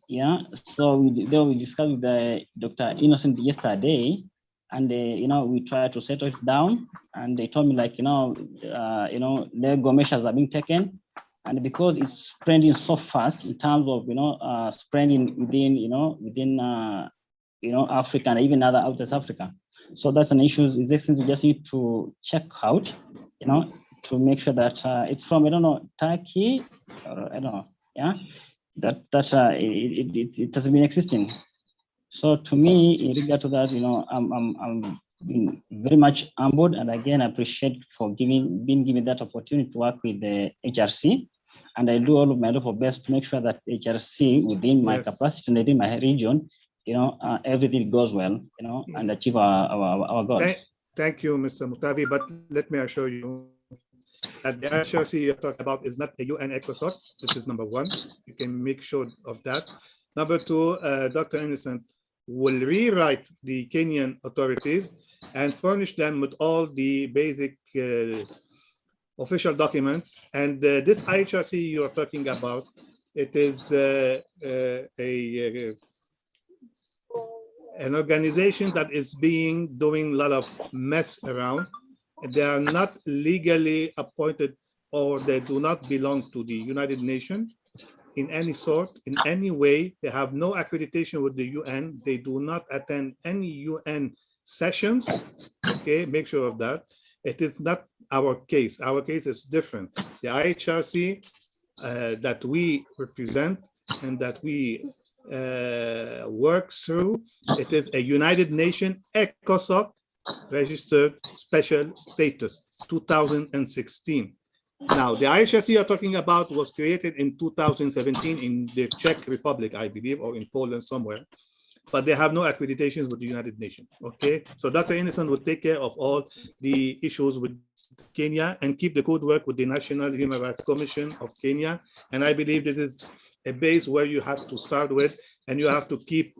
Yeah. So we discussed with Dr. Innocent yesterday, and we tried to settle it down. And they told me like, legal measures are being taken. And because it's spreading so fast in terms of, spreading within Africa and even other outside Africa. So that's an issue. His Excellency, we just need to check out, to make sure that it's from, Turkey, or I don't know, yeah, that it has been existing. So to me, in regard to that, I'm been very much humbled, and again, I appreciate for being given that opportunity to work with the HRC, and I do all of my level best to make sure that HRC within my capacity and within my region, everything goes well, and achieve our goals. Thank you, Mr. Mutavi, but let me assure you that the IHRC you're talking about is not a UN ECOSOC. This is number one. You can make sure of that. Number two, Dr. Innocent will rewrite the Kenyan authorities and furnish them with all the basic official documents. And this IHRC you're talking about, it is an organization that is doing a lot of mess around. They are not legally appointed, or they do not belong to the United Nations in any sort, in any way. They have no accreditation with the UN. They do not attend any UN sessions. Okay, make sure of that. It is not our case. Our case is different. The IHRC that we represent and that we work through, it is a United Nations ECOSOC registered special status, 2016. Now, the IHRC you're talking about was created in 2017 in the Czech Republic, I believe, or in Poland somewhere, but they have no accreditations with the United Nations, okay? So Dr. Innocent will take care of all the issues with Kenya and keep the good work with the National Human Rights Commission of Kenya. And I believe this is a base where you have to start with, and you have to keep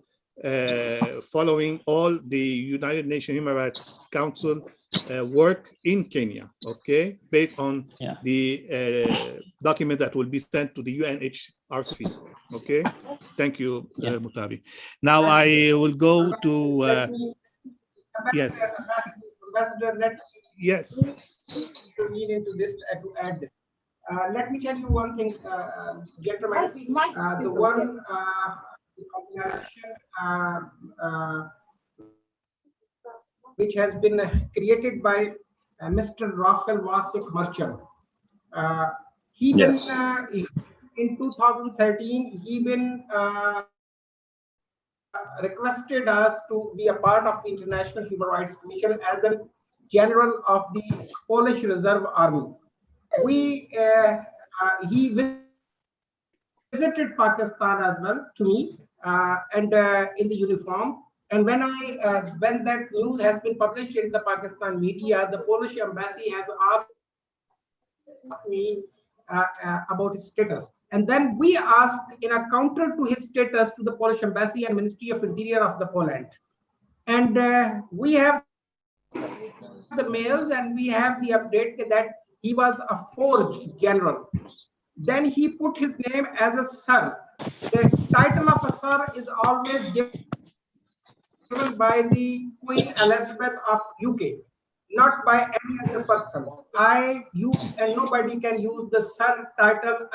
following all the United Nations Human Rights Council work in Kenya, okay, based on the document that will be sent to the UNHRC, okay? Thank you, Mutabi. Now I will go to, yes. Ambassador, yes. To lead into this, to add this. Let me tell you one thing, gentlemen. The one organization which has been created by Mr. Rafael Vasek Merchant. He Yes. been in 2013, he been requested us to be a part of the International Human Rights Commission as a general of the Polish Reserve Army. He visited Pakistan as well to me and in the uniform. And when that news has been published in the Pakistan media, the Polish embassy has asked me about his status. And then we asked in a counter to his status to the Polish embassy and Ministry of Interior of the Poland. And we have the mails and we have the update that he was a forged general. Then he put his name as a sir. The title of a sir is always given by the Queen Elizabeth of UK, not by any other person. You and nobody can use the sir title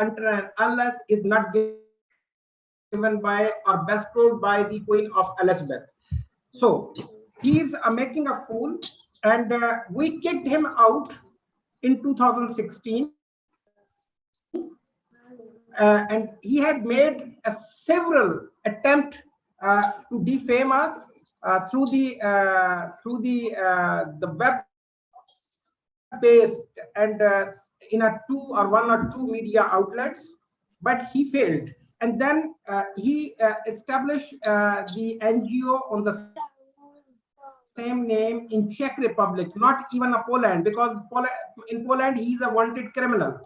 unless it's not given by or bestowed by the Queen of Elizabeth. So he's making a fool, and we kicked him out in 2016. And he had made several attempts to defame us through the web-based and in one or two media outlets, but he failed. And then he established the NGO on the same name in Czech Republic, not even a Poland, because in Poland he's a wanted criminal.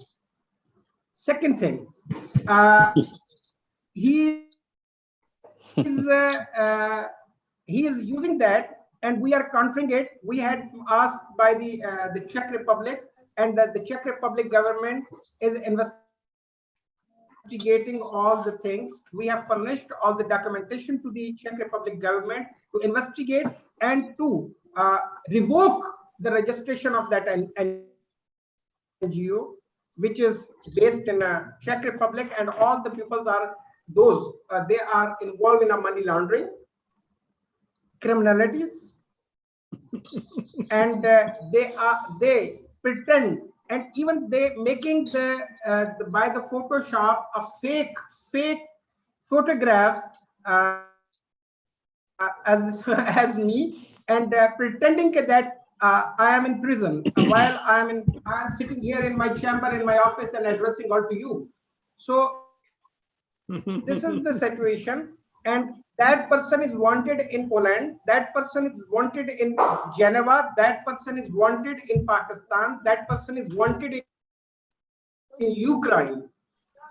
Second thing, he is using that, and we are countering it. We had asked by the Czech Republic, and the Czech Republic government is investigating all the things. We have furnished all the documentation to the Czech Republic government to investigate and to revoke the registration of that NGO, which is based in Czech Republic, and all the peoples are those they are involved in a money laundering, criminalities, and they pretend, and even they making by the Photoshop a fake photographs as me, and pretending that I am in prison while I am sitting here in my chamber in my office and addressing all to you. So this is the situation, and that person is wanted in Poland, that person is wanted in Geneva, that person is wanted in Pakistan, that person is wanted in Ukraine.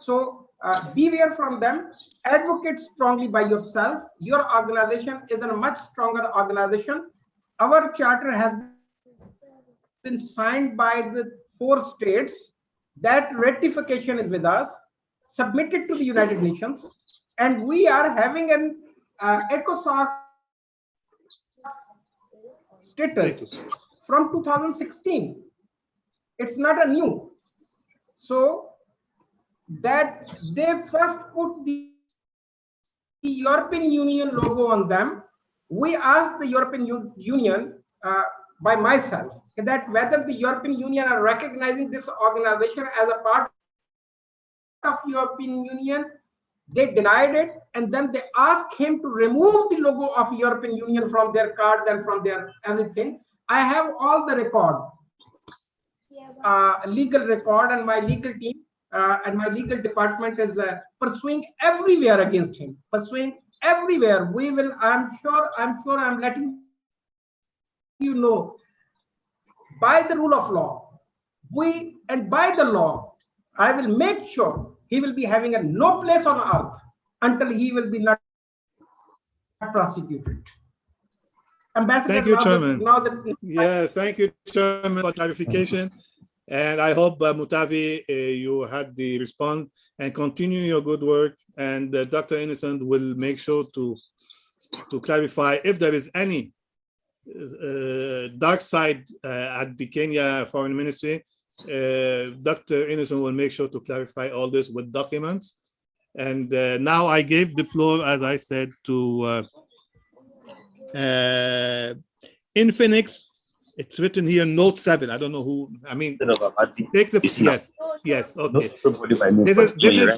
So beware from them. Advocate strongly by yourself. Your organization is a much stronger organization. Our charter has been signed by the 4 states. That ratification is with us, submitted to the United Nations, and we are having an ECOSOC status from 2016. It's not a new. So that they first put the European Union logo on them. We asked the European Union by myself that whether the European Union are recognizing this organization as a part of European Union. They denied it, and then they asked him to remove the logo of European Union from their cards and from their everything. I have all the record, legal record, and my legal team and my legal department is pursuing everywhere against him, pursuing everywhere. We will, I'm sure I'm letting you know, by the rule of law, and by the law, I will make sure he will be having no place on earth until he will be not prosecuted. Ambassador, thank you, Chairman. Yes, thank you, Chairman, for clarification. And I hope, Mutavi, you had the response, and continue your good work. And Dr. Innocent will make sure to clarify if there is any dark side at the Kenya Foreign Ministry. Dr. Innocent will make sure to clarify all this with documents. And now I gave the floor, as I said, to Infinix. It's written here, note 7. I don't know who, I mean, take the, yes, Yes, okay.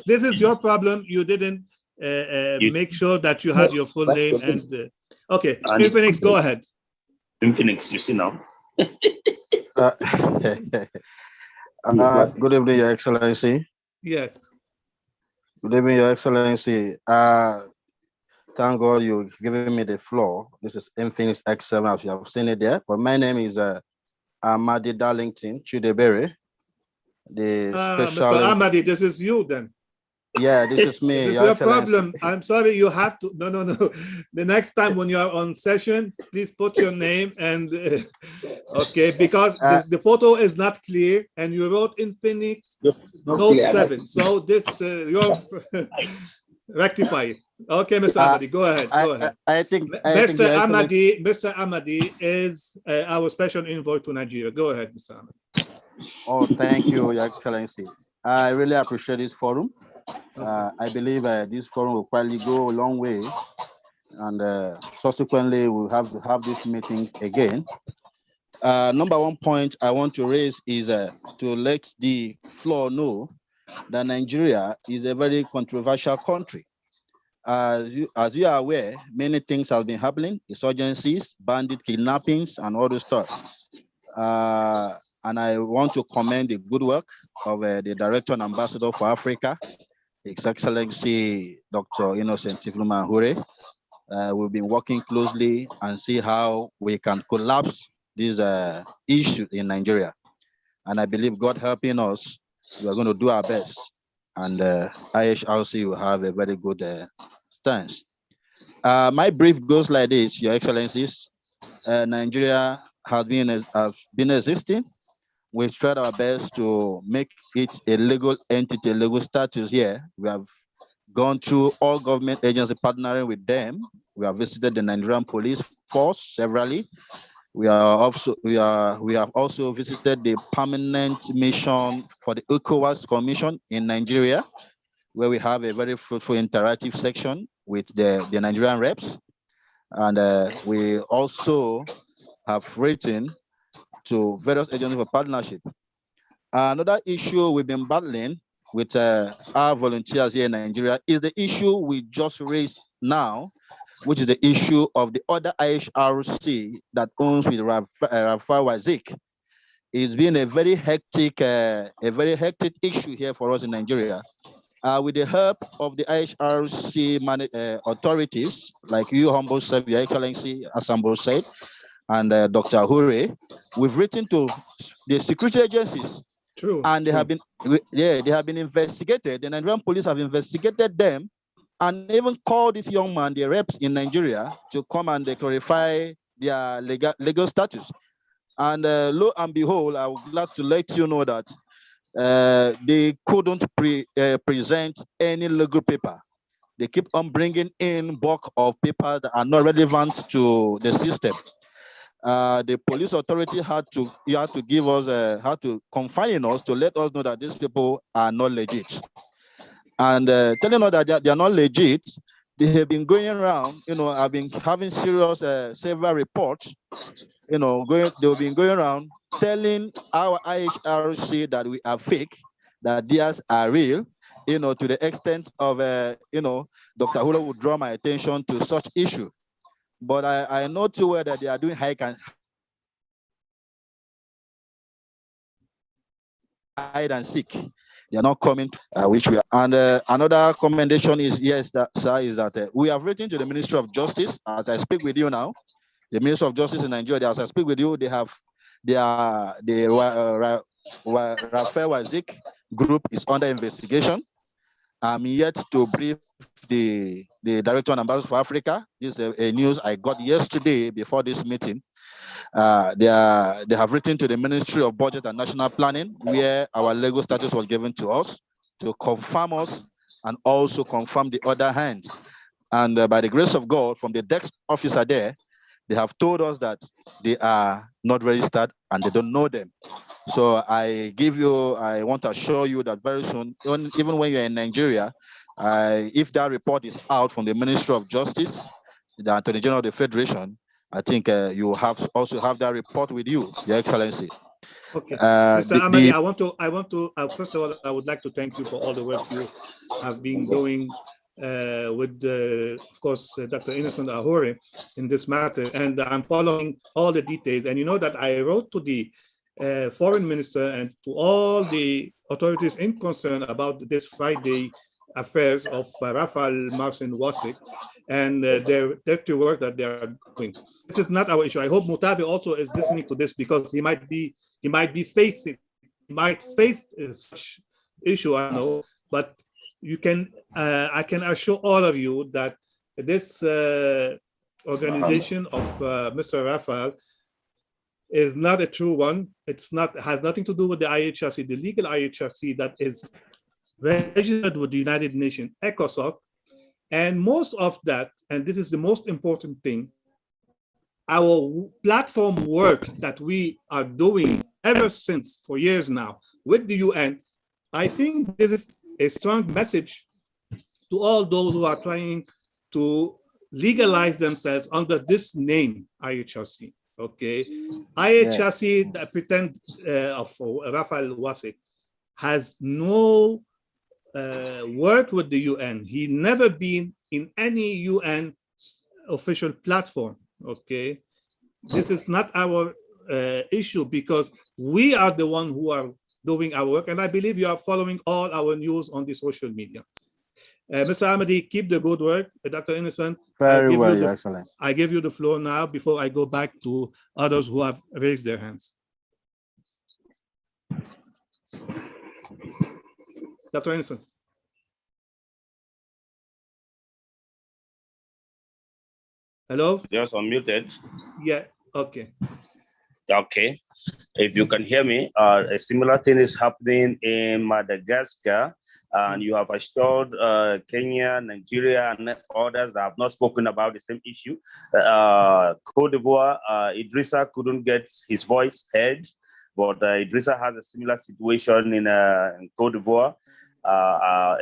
This is your problem. You didn't make sure that you had your full name and okay. Infinix, go ahead. Infinix, you see now. Good evening, Your Excellency. Yes. Good evening, Your Excellency. Thank God you're giving me the floor. This is Infinix X7, as you have seen it there. But my name is Ahmadi Darlington Chidebere. Mr. Ahmadi, this is you then. Yeah, this is me. This is your problem. I'm sorry, you have to. No. The next time when you are on session, please put your name and okay, because the photo is not clear, and you wrote Infinix Note 7. So this you're rectify it. Okay, Mr. Ahmadi, go ahead. Go ahead. Mr. Ahmadi is our special envoy to Nigeria. Go ahead, Mr. Ahmadi. Oh, thank you, Your Excellency. I really appreciate this forum. I believe this forum will probably go a long way, and subsequently we'll have to have this meeting again. Number one point I want to raise is to let the floor know that Nigeria is a very controversial country. As you are aware, many things have been happening: insurgencies, bandit kidnappings, and all this stuff. And I want to commend the good work of the Director and Ambassador for Africa, His Excellency Dr. Innocent Tifluma-Hure. We've been working closely and see how we can collapse this issue in Nigeria. And I believe God helping us, we are going to do our best. And IHRC will have a very good stance. My brief goes like this, Your Excellencies. Nigeria has been existing. We've tried our best to make it a legal entity, a legal status here. We have gone through all government agencies partnering with them. We have visited the Nigerian police force severally. We have also visited the permanent mission for the ECOWAS Commission in Nigeria, where we have a very fruitful interactive section with the Nigerian reps. And we also have written to various agencies for partnership. Another issue we've been battling with our volunteers here in Nigeria is the issue we just raised now, which is the issue of the other IHRC that owns with Rafah Wazik. It's been a very hectic issue here for us in Nigeria. With the help of the IHRC authorities, like you, humble self, Your Excellency, as Ambo said, and Dr. Hure, we've written to the security agencies. True. And they have been investigated. The Nigerian police have investigated them and even called this young man, the reps in Nigeria, to come and clarify their legal status. And lo and behold, I would like to let you know that they couldn't present any legal paper. They keep on bringing in bulk of papers that are not relevant to the system. The police authority had to give us, had to confine us to let us know that these people are not legit. And telling us that they are not legit, they have been going around, I've been having serious several reports, they've been going around telling our IHRC that we are fake, that theirs are real, to the extent of, Dr. Hula would draw my attention to such issue. But I know too well that they are doing hide and seek. They are not coming, which we are. And another commendation is, yes, that we have written to the Ministry of Justice. As I speak with you now, the Ministry of Justice in Nigeria, as I speak with you, the Rafah Wazik group is under investigation. I'm yet to brief the Director and Ambassador for Africa. This is a news I got yesterday before this meeting. They have written to the Ministry of Budget and National Planning, where our legal status was given to us, to confirm us and also confirm the other hand. And by the grace of God, from the desk officer there, they have told us that they are not registered and they don't know them. So I want to assure you that very soon, even when you're in Nigeria, if that report is out from the Ministry of Justice, the Attorney General of the Federation, I think you also have that report with you, Your Excellency. Okay, Mr. the, Amadi, the, I want to first of all, I would like to thank you for all the work you have been doing with, of course, Dr. Innocent Ahore in this matter, and I'm following all the details. And you know that I wrote to the foreign minister and to all the authorities in concern about this Friday affairs of Rafal Marcin Wasik and their dirty work that they are doing. This is not our issue. I hope Mutavi also is listening to this because he might face such issue, I know, but you can I can assure all of you that this organization of Mr. Rafal is not a true one. It's not, has nothing to do with the IHRC, the legal IHRC that is registered with the United Nations ECOSOC. And most of that, and this is the most important thing, our platform work that we are doing ever since for years now with the UN, I think this is a strong message to all those who are trying to legalize themselves under this name, IHRC. Okay, IHRC that pretend of Rafael Wasik has no work with the UN. He never been in any UN official platform. Okay, this is not our issue because we are the one who are doing our work, and I believe you are following all our news on the social media. Mr. Ahmadi, keep the good work. Dr. Innocent, very well, Your Excellency. I give you the floor now before I go back to others who have raised their hands. Dr. Innocent. Hello? Just unmuted. Yeah, okay. Okay. If you can hear me, a similar thing is happening in Madagascar, and you have assured Kenya, Nigeria, and others that have not spoken about the same issue. Cote d'Ivoire, Idrissa couldn't get his voice heard, but Idrissa has a similar situation in Cote d'Ivoire.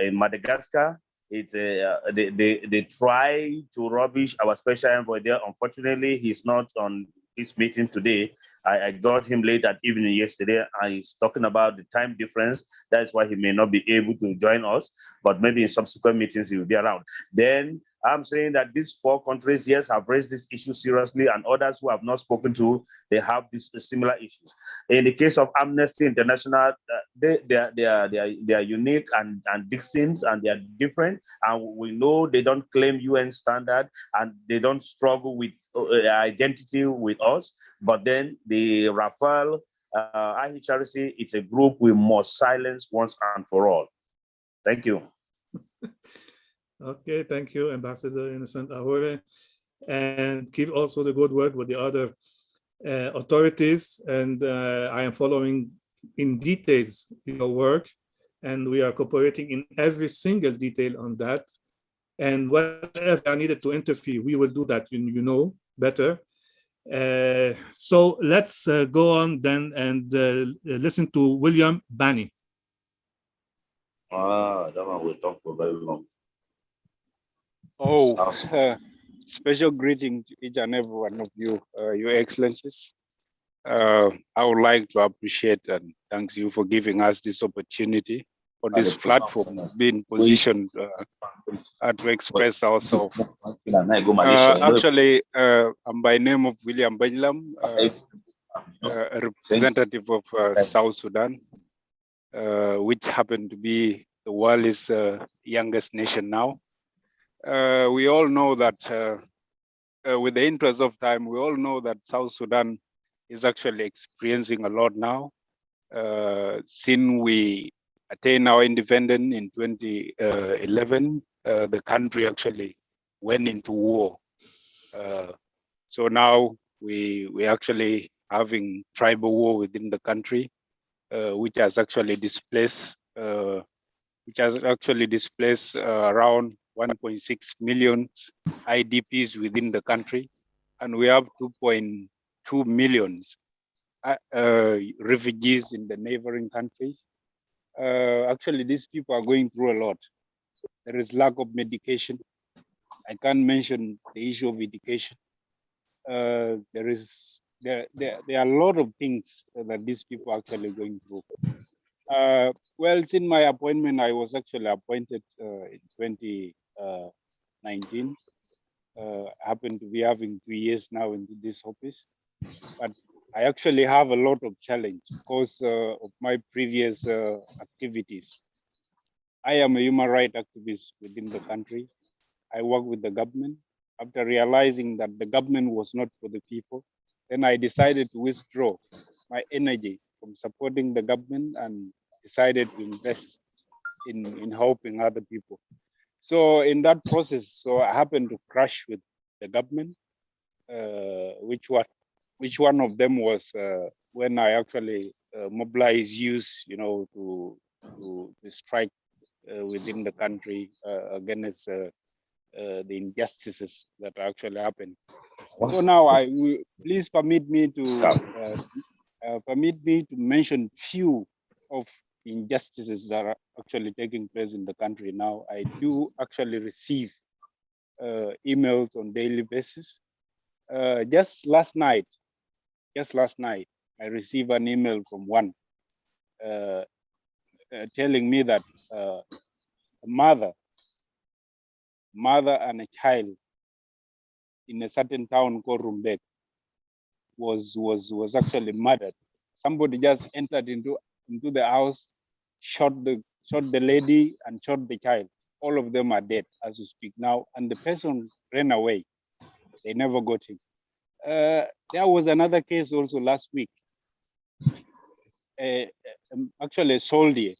In Madagascar, it's they try to rubbish our special envoy there. Unfortunately, he's not on this meeting today. I got him late at evening yesterday, and he's talking about the time difference. That's why he may not be able to join us, but maybe in subsequent meetings he will be around. Then I'm saying that these 4 countries, yes, have raised this issue seriously, and others who have not spoken to, they have these similar issues. In the case of Amnesty International, they are unique and distinct, and they are different, and we know they don't claim UN standard, and they don't struggle with identity with us. But then the Rafal IHRC, it's a group we must silence once and for all. Thank you. Okay, thank you, Ambassador Innocent Ahore, and keep also the good work with the other authorities. And I am following in details your work, and we are cooperating in every single detail on that. And whatever I needed to interfere, we will do that. You know better. So let's go on then and listen to William Bani. That one will talk for very long. Oh, special greeting to each and every one of you, Your Excellencies. I would like to appreciate and thank you for giving us this opportunity for this platform being positioned to express ourselves. Actually, I'm by name of William Bajlam, a representative of South Sudan, which happened to be the world's youngest nation now. We all know that, with the interest of time, we all know that South Sudan is actually experiencing a lot now. Since we attained our independence in 2011, the country actually went into war. So now we actually having tribal war within the country, which has actually displaced around 1.6 million IDPs within the country, and we have 2.2 million refugees in the neighboring countries. Actually, these people are going through a lot. There is lack of medication. I can't mention the issue of education. There is there are a lot of things that these people are actually going through. Well, since my appointment, I was actually appointed in 2019. Happened to be having 2 years now into this office, but I actually have a lot of challenge because of my previous activities. I am a human rights activist within the country. I work with the government. After realizing that the government was not for the people, then I decided to withdraw my energy from supporting the government and decided to invest in helping other people. So in that process, so I happened to crash with the government, which one of them was when I actually mobilized youth, to strike within the country against the injustices that actually happen. So now please permit me to mention few of injustices that are actually taking place in the country now. I do actually receive emails on daily basis. Just last night, I received an email from one telling me that a mother and a child in a certain town called Rumbek was actually murdered. Somebody just entered into the house, shot the lady and shot the child. All of them are dead as we speak now, and the person ran away. They never got him. There was another case also last week. Actually, a soldier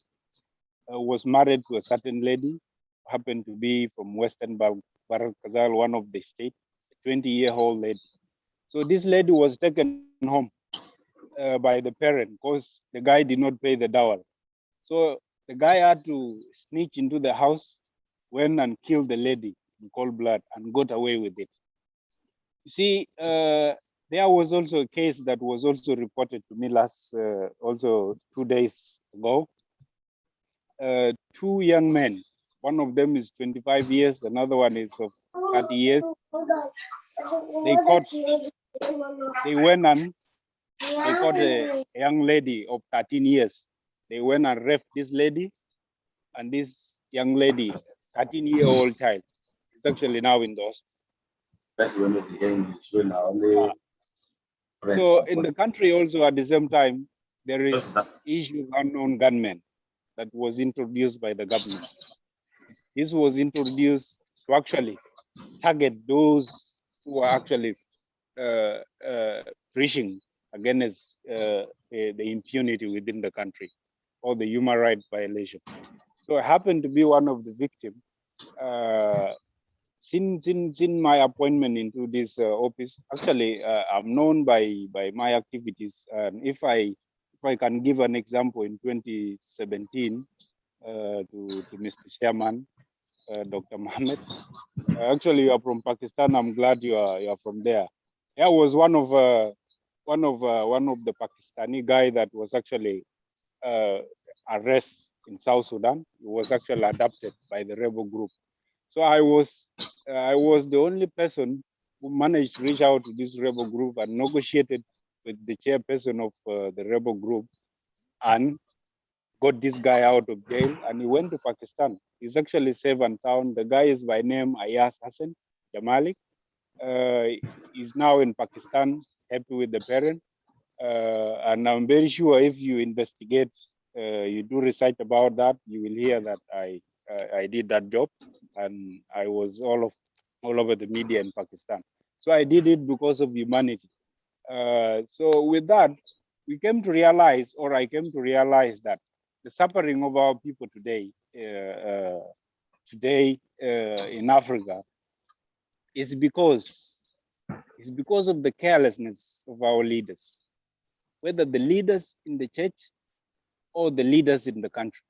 was married to a certain lady, happened to be from Western Barakazal, one of the state, a 20-year-old lady. So this lady was taken home by the parent because the guy did not pay the dowry. So the guy had to sneak into the house, went and killed the lady in cold blood and got away with it. You see, there was also a case that was also reported to me also 2 days ago. 2 young men, one of them is 25 years, another one is of 30 years. They went and they caught a young lady of 13 years. They went and raped this lady, and this young lady, 13-year-old child, is actually now in the hospital. So in the country also at the same time, there is issue of unknown gunmen that was introduced by the government. This was introduced to actually target those who are actually preaching against the impunity within the country or the human rights violation. So I happen to be one of the victims. Since my appointment into this office, actually, I'm known by my activities. And if I can give an example, in 2017, to Mr. Chairman, Dr. Muhammad. Actually, you are from Pakistan. I'm glad you are from there. I was one of the Pakistani guy that was actually arrested in South Sudan. He was actually adopted by the rebel group. So I was the only person who managed to reach out to this rebel group and negotiated with the chairperson of the rebel group and got this guy out of jail, and he went to Pakistan. He's actually safe and sound. The guy is by name Ayaz Hassan Jamalik. He's now in Pakistan, happy with the parent. And I'm very sure if you investigate, you do research about that, you will hear that I did that job, and I was all over the media in Pakistan. So I did it because of humanity. So with that, I came to realize that the suffering of our people today, in Africa, is because of the carelessness of our leaders, whether the leaders in the church or the leaders in the country.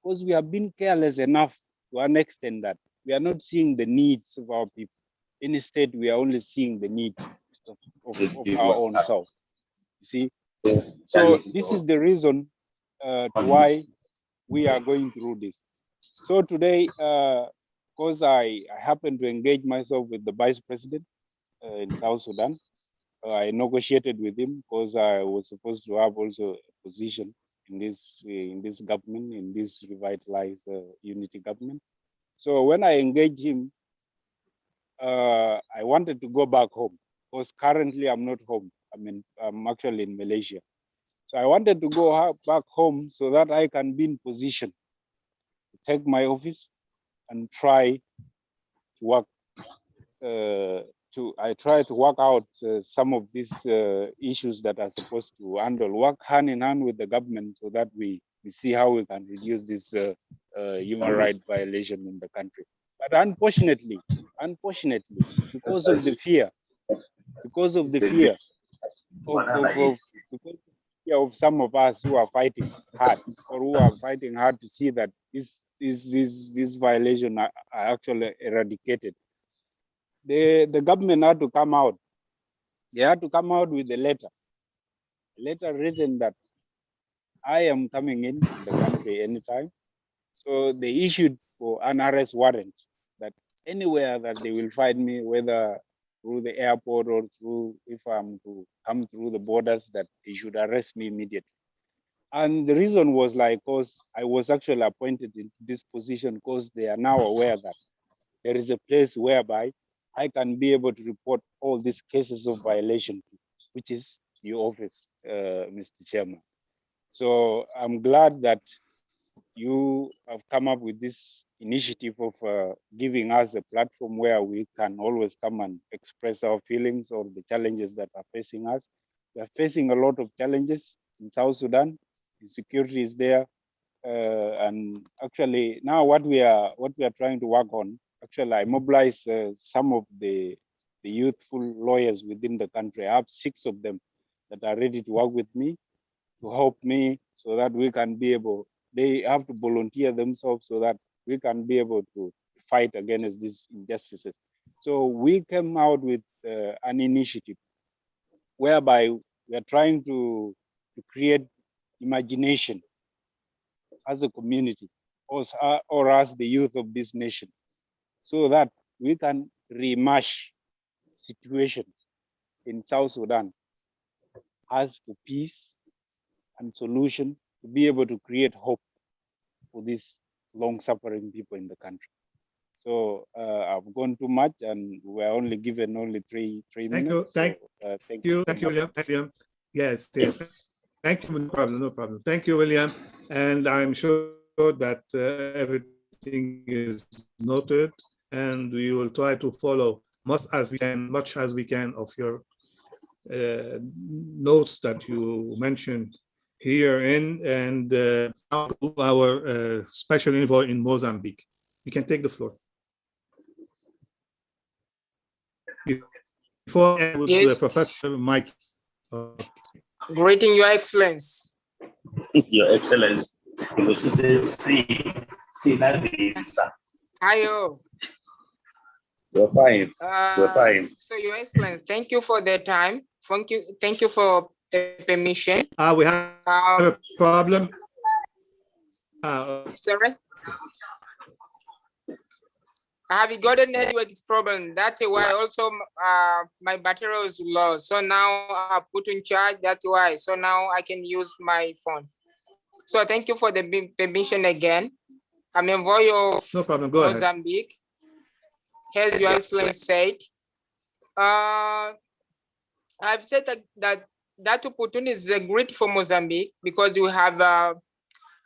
Because we have been careless enough to an extent that we are not seeing the needs of our people. Instead, we are only seeing the needs of our own self. You see? So this is the reason to why we are going through this. So today, because I happen to engage myself with the Vice President in South Sudan, I negotiated with him because I was supposed to have also a position in this government, in this revitalized unity government. So when I engaged him, I wanted to go back home because currently I'm not home. I'm actually in Malaysia. So I wanted to go back home so that I can be in position to take my office and try to work. I try to work out some of these issues that are supposed to handle, work hand in hand with the government so that we see how we can reduce this human rights violation in the country. But unfortunately, because of the fear of some of us who are fighting hard or who are fighting hard to see that this violation are actually eradicated. The government had to come out. They had to come out with a letter written that I am coming in the country anytime. So they issued for an arrest warrant that anywhere that they will find me, whether through the airport or through, if I'm to come through the borders, that they should arrest me immediately. And the reason was like, because I was actually appointed in this position because they are now aware that there is a place whereby I can be able to report all these cases of violation, which is your office, Mr. Chairman. So I'm glad that you have come up with this initiative of giving us a platform where we can always come and express our feelings or the challenges that are facing us. We are facing a lot of challenges in South Sudan. Insecurity is there. And actually now what we are trying to work on, actually I mobilize some of the youthful lawyers within the country. I have 6 of them that are ready to work with me to help me so that we can be able, they have to volunteer themselves so that we can be able to fight against these injustices. So we came out with an initiative whereby we are trying to create imagination as a community or as the youth of this nation so that we can rematch situations in South Sudan as for peace and solution to be able to create hope for these long-suffering people in the country. So I've gone too much, and we're only given only three minutes. Thank you, William. Yes, yes. Thank you. No problem. Thank you, William. And I'm sure that everything is noted, and we will try to follow much as we can of your notes that you mentioned here and our special envoy in Mozambique. You can take the floor. Before Yes. Professor Mike. Greeting, Your Excellence. Your Excellency. Hi, We're fine. We're fine. So, Your Excellence, thank you for the time. Thank you for the permission. We have a problem. Sorry. I have got a network problem. That's why also my battery was low. So now I put in charge. That's why. So now I can use my phone. So thank you for the permission again. I'm envoy of no problem. Go Mozambique. As Your Excellency said, I've said that opportunity is great for Mozambique because we have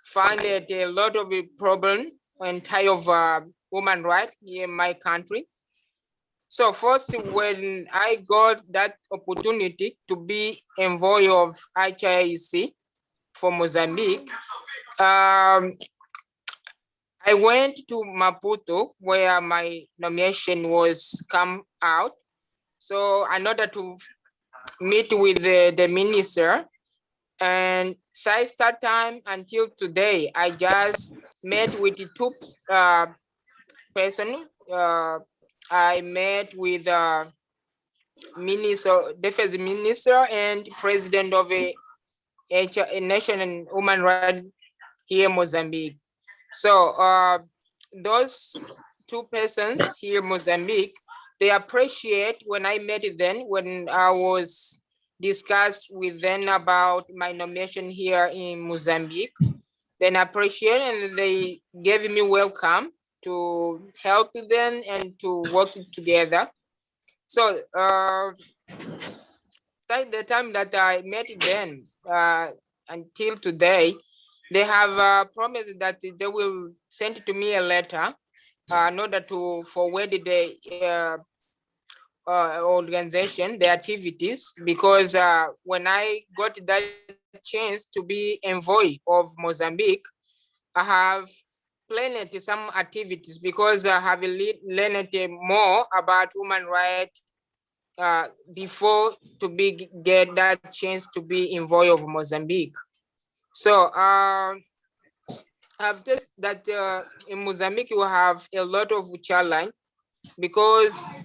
found a lot of a problem in terms of human rights in my country. So first, when I got that opportunity to be envoy of IHRC for Mozambique, I went to Maputo where my nomination was come out. So in order to meet with the minister, and since that time until today, I just met with the 2 persons. I met with Defense Minister and President of a National Human Rights here in Mozambique. So those 2 persons here in Mozambique, they appreciate when I met them, when I was discussed with them about my nomination here in Mozambique. Then appreciate, and they gave me welcome to help them and to work together. So the time that I met them until today, they have promised that they will send to me a letter in order to forward the organization, the activities, because when I got that chance to be envoy of Mozambique, I have planned some activities because I have learned more about human rights before to get that chance to be envoy of Mozambique. So I've just that in Mozambique you have a lot of challenge because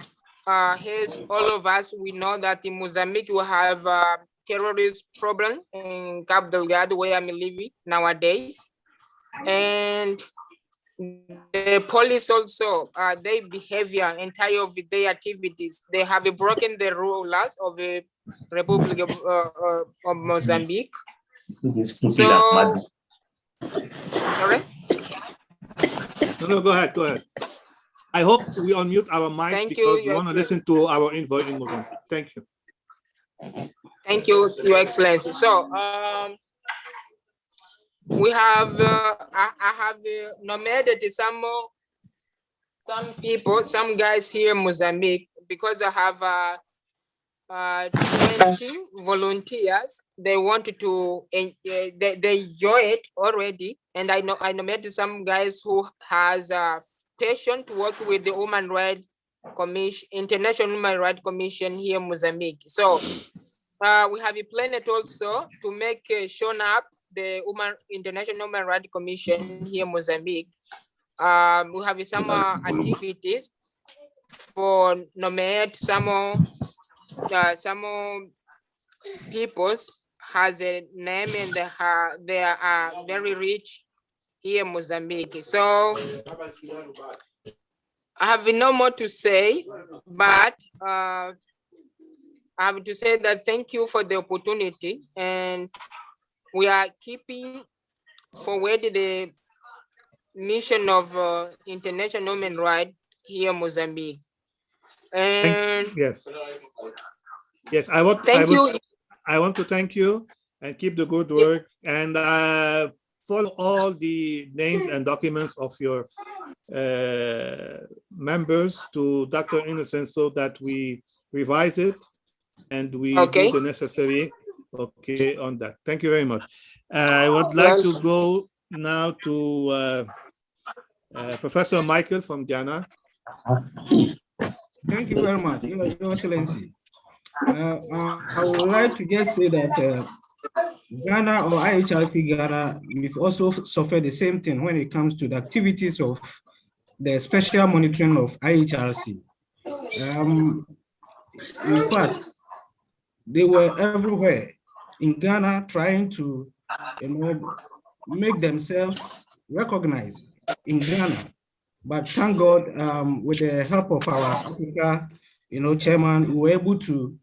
here's all of us, we know that in Mozambique you have a terrorist problem in Cabo Delgado where I'm living nowadays. And the police also, their behavior, entire of their activities, they have broken the rules of the Republic of Mozambique. So, sorry? No, go ahead. I hope we unmute our mic because we want to listen to our envoy in Mozambique. Thank you. Thank you, Your Excellency. So, we have, I have nominated some people, some guys here in Mozambique, because I have 20 volunteers. They wanted to, they enjoy it already. And I nominated some guys who has a passion to work with the Human Rights Commission, International Human Rights Commission here in Mozambique. So we have a planet also to make shown up the International Human Rights Commission here in Mozambique. We have some activities for nominate some peoples has a name and they are very rich here in Mozambique. So I have no more to say, but I have to say that thank you for the opportunity, and we are keeping forward the mission of international human rights here in Mozambique. And yes, I want to thank you and keep the good work, and follow all the names and documents of your members to Dr. Innocent so that we revise it and we do the necessary on that. Thank you very much. I would like to go now to Professor Michael from Ghana. Thank you very much, Your Excellency. I would like to just say that Ghana or IHRC Ghana, we've also suffered the same thing when it comes to the activities of the special monitoring of IHRC. In fact, they were everywhere in Ghana trying to, make themselves recognized in Ghana. But thank God, with the help of our Africa, chairman, we were able to,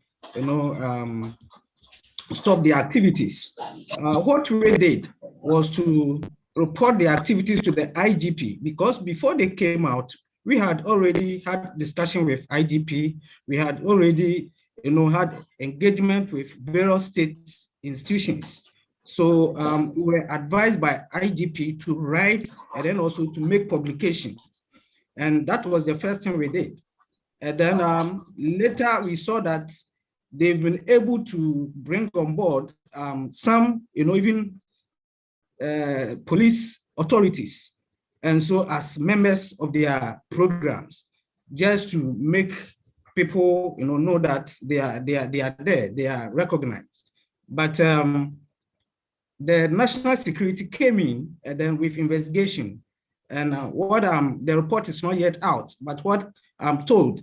stop the activities. What we did was to report the activities to the IGP, because before they came out, we had already had discussion with IGP. We had already, had engagement with various state institutions. So we were advised by IGP to write and then also to make publication. And that was the first thing we did. And then later we saw that they've been able to bring on board some, even police authorities. And so as members of their programs, just to make people, know that they are there, they are recognized. But the national security came in and then with investigation. And what the report is not yet out, but what I'm told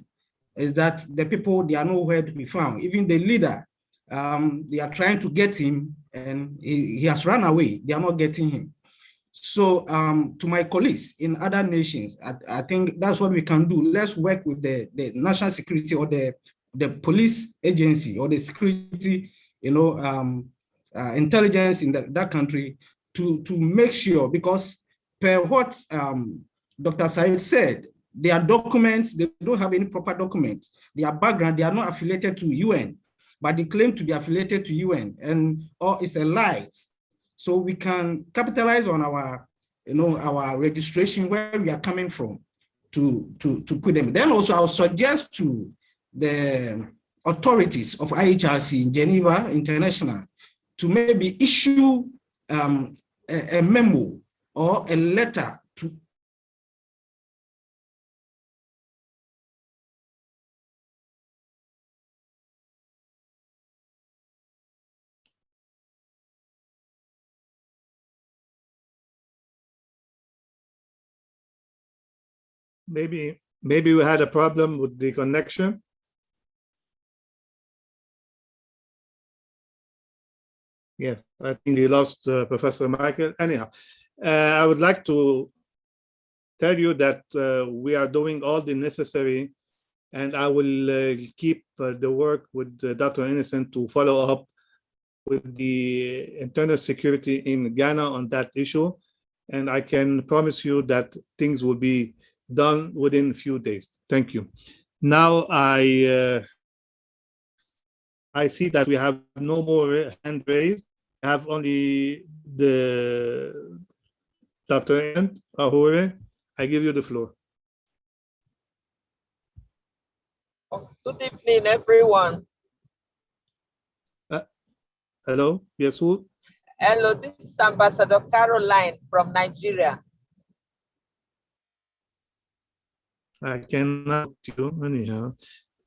is that the people, they are nowhere to be found. Even the leader, they are trying to get him and he has run away. They are not getting him. So to my colleagues in other nations, I think that's what we can do. Let's work with the national security or the police agency or the security, intelligence in that country to make sure, because per what Dr. Said said, their documents, they don't have any proper documents. Their background, they are not affiliated to UN, but they claim to be affiliated to UN, and or it's a lie. So we can capitalize on our, our registration, where we are coming from, to put them. Then also I'll suggest to the authorities of IHRC in Geneva International to maybe issue a memo or a letter to Maybe we had a problem with the connection. Yes, I think we lost Professor Michael. Anyhow, I would like to tell you that we are doing all the necessary, and I will keep the work with Dr. Innocent to follow up with the internal security in Ghana on that issue. And I can promise you that things will be done within a few days. Thank you. Now I see that we have no more hand raised. I have only the Dr. Ahore. I give you the floor. Good evening, everyone. Hello, yes, who? Hello, this is Ambassador Caroline from Nigeria. I cannot you anyhow.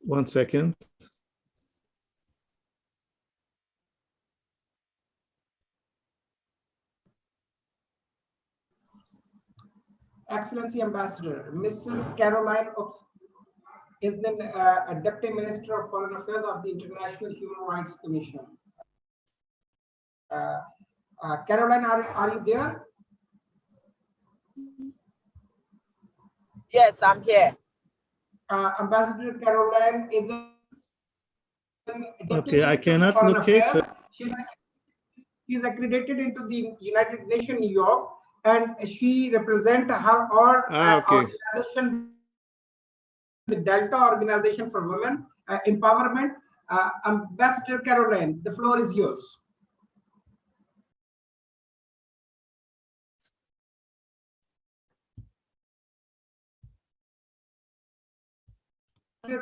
1 second. Excellency Ambassador, Mrs. Caroline is the Deputy Minister of Foreign Affairs of the International Human Rights Commission. Caroline, are you there? Yes, I'm here. Ambassador Caroline is Okay, I cannot locate her. She's accredited into the United Nations, New York, and she represents her organization, the Delta Organization for Women Empowerment. Ambassador Caroline, the floor is yours.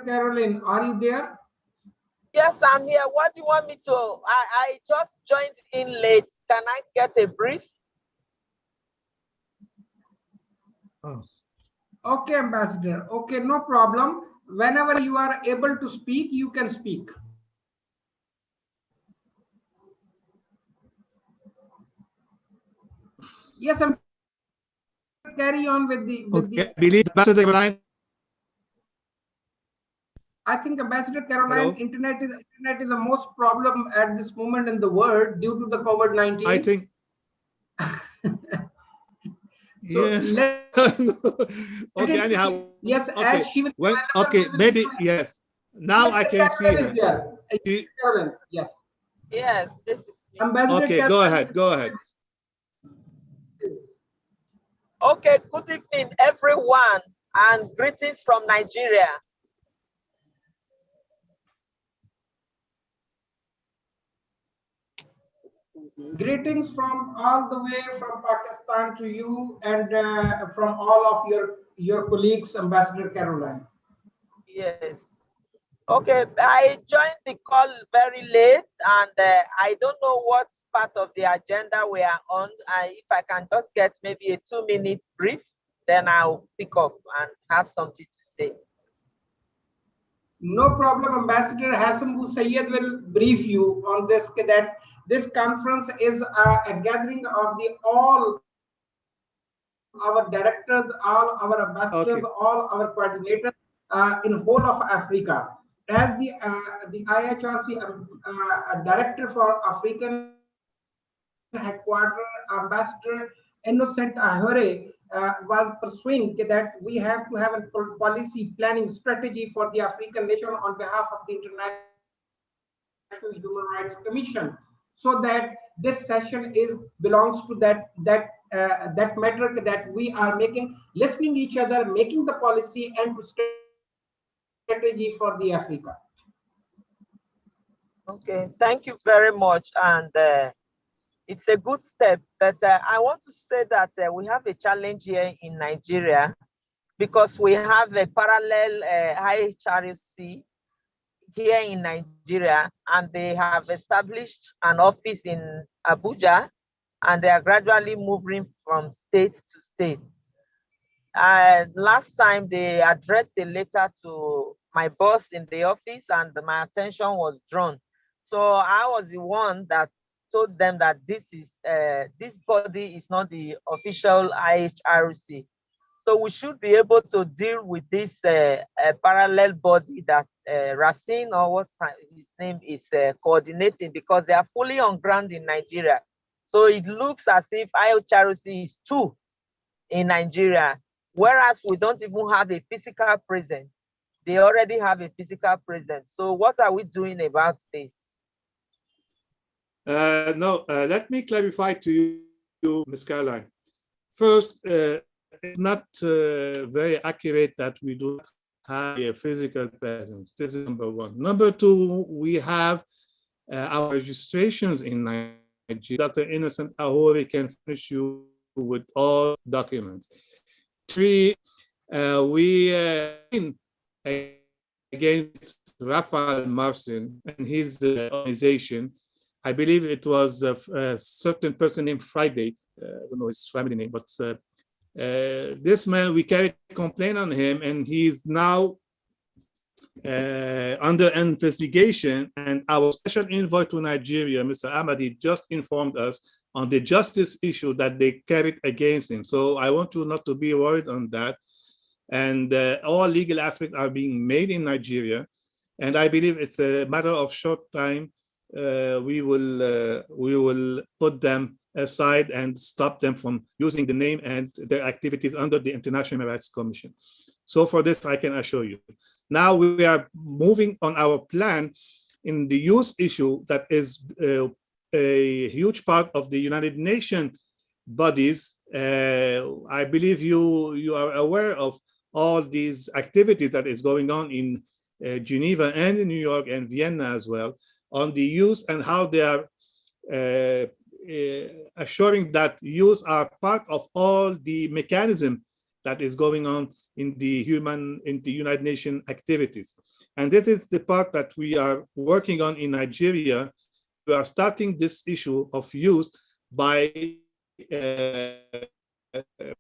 Caroline, are you there? Yes, I'm here. What do you want me to? I just joined in late. Can I get a brief? Oh. Okay, Ambassador. Okay, no problem. Whenever you are able to speak, you can speak. Yes, I'm carry on with the. Okay, I believe Ambassador Caroline. I think Ambassador Caroline, internet is the most problem at this moment in the world due to the COVID-19. I think. So yes. Okay. Anyhow. Yes. Okay. As she will. Well, okay. Maybe yes. Now I can see her. Caroline, yes. Yes. This is. Ambassador okay. Caroline. Go ahead. Go ahead. Okay. Good evening, everyone, and greetings from Nigeria. Greetings from all the way from Pakistan to you and from all of your colleagues, Ambassador Caroline. Yes. Okay, I joined the call very late and I don't know what part of the agenda we are on. If I can just get maybe a 2-minute brief, then I'll pick up and have something to say. No problem. Ambassador Hassan Sayed will brief you on this, that this conference is a gathering of all our directors, all our ambassadors, all our coordinators in whole of Africa. As the IHRC director for African headquarters, Ambassador Innocent Ahore was pursuing, that we have to have a policy planning strategy for the African nation on behalf of the International Human Rights Commission, so that this session belongs to that metric that we are making, listening each other, making the policy and strategy for the Africa. Okay, thank you very much. And it's a good step, but I want to say that we have a challenge here in Nigeria, because we have a parallel IHRC here in Nigeria, and they have established an office in Abuja, and they are gradually moving from state to state. Last time they addressed a letter to my boss in the office, and my attention was drawn. So I was the one that told them that this body is not the official IHRC. So we should be able to deal with this parallel body that Racine, or what his name is, coordinating, because they are fully on ground in Nigeria. So it looks as if IHRC is two in Nigeria, whereas we don't even have a physical presence. They already have a physical presence. So what are we doing about this? Let me clarify to you, Ms. Caroline. First, it's not very accurate that we do not have a physical presence. This is number one. Number two, we have our registrations in Nigeria. Dr. Innocent Ahori can furnish you with all documents. Three, we against Rafael Marcin and his organization. I believe it was a certain person named Friday. I don't know his family name, but this man, we carried a complaint on him, and he's now under investigation. And our special envoy to Nigeria, Mr. Ahmadi, just informed us on the justice issue that they carried against him. So I want you not to be worried on that. And all legal aspects are being made in Nigeria. And I believe it's a matter of short time. We will put them aside and stop them from using the name and their activities under the International Human Rights Commission. So for this, I can assure you. Now we are moving on our plan in the youth issue that is a huge part of the United Nations bodies. I believe you are aware of all these activities that is going on in Geneva and in New York and Vienna as well, on the youth and how they are assuring that youth are part of all the mechanism that is going on in the United Nations activities. And this is the part that we are working on in Nigeria. We are starting this issue of youth by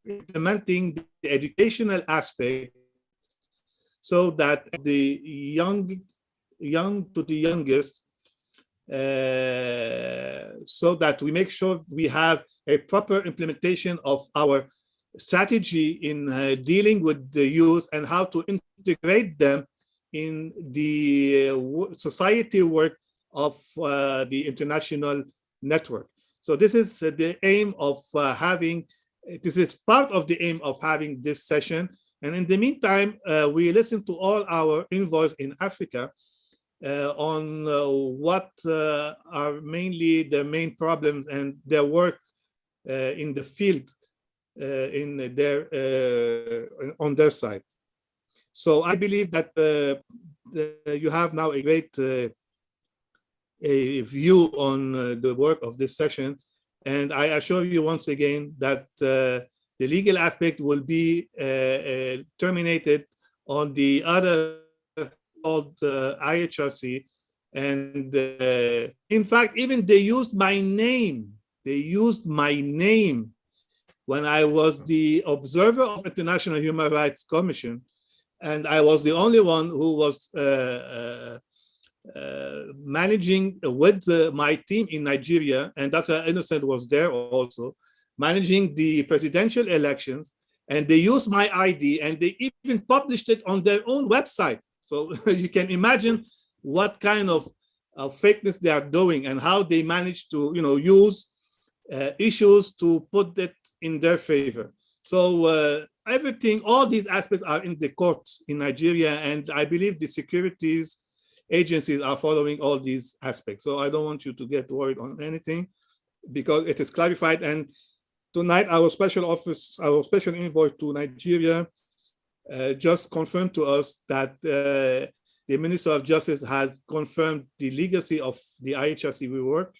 implementing the educational aspect, so that the young to the youngest, so that we make sure we have a proper implementation of our strategy in dealing with the youth and how to integrate them in the society work of the international network. So this is the aim of this is part of the aim of having this session. And in the meantime, we listen to all our envoys in Africa on what are mainly the main problems and their work in the field on their side. So I believe that you have now a great a view on the work of this session. And I assure you once again that the legal aspect will be terminated on the other called IHRC. And in fact, even they used my name. They used my name when I was the observer of International Human Rights Commission. And I was the only one who was managing with my team in Nigeria, and Dr. Innocent was there also, managing the presidential elections, and they used my ID and they even published it on their own website. So you can imagine what kind of fakeness they are doing and how they managed to, use issues to put it in their favor. So everything, all these aspects are in the court in Nigeria, and I believe the securities agencies are following all these aspects. So I don't want you to get worried on anything, because it is clarified. And tonight, our special office, our special envoy to Nigeria just confirmed to us that the Minister of Justice has confirmed the legacy of the IHRC we work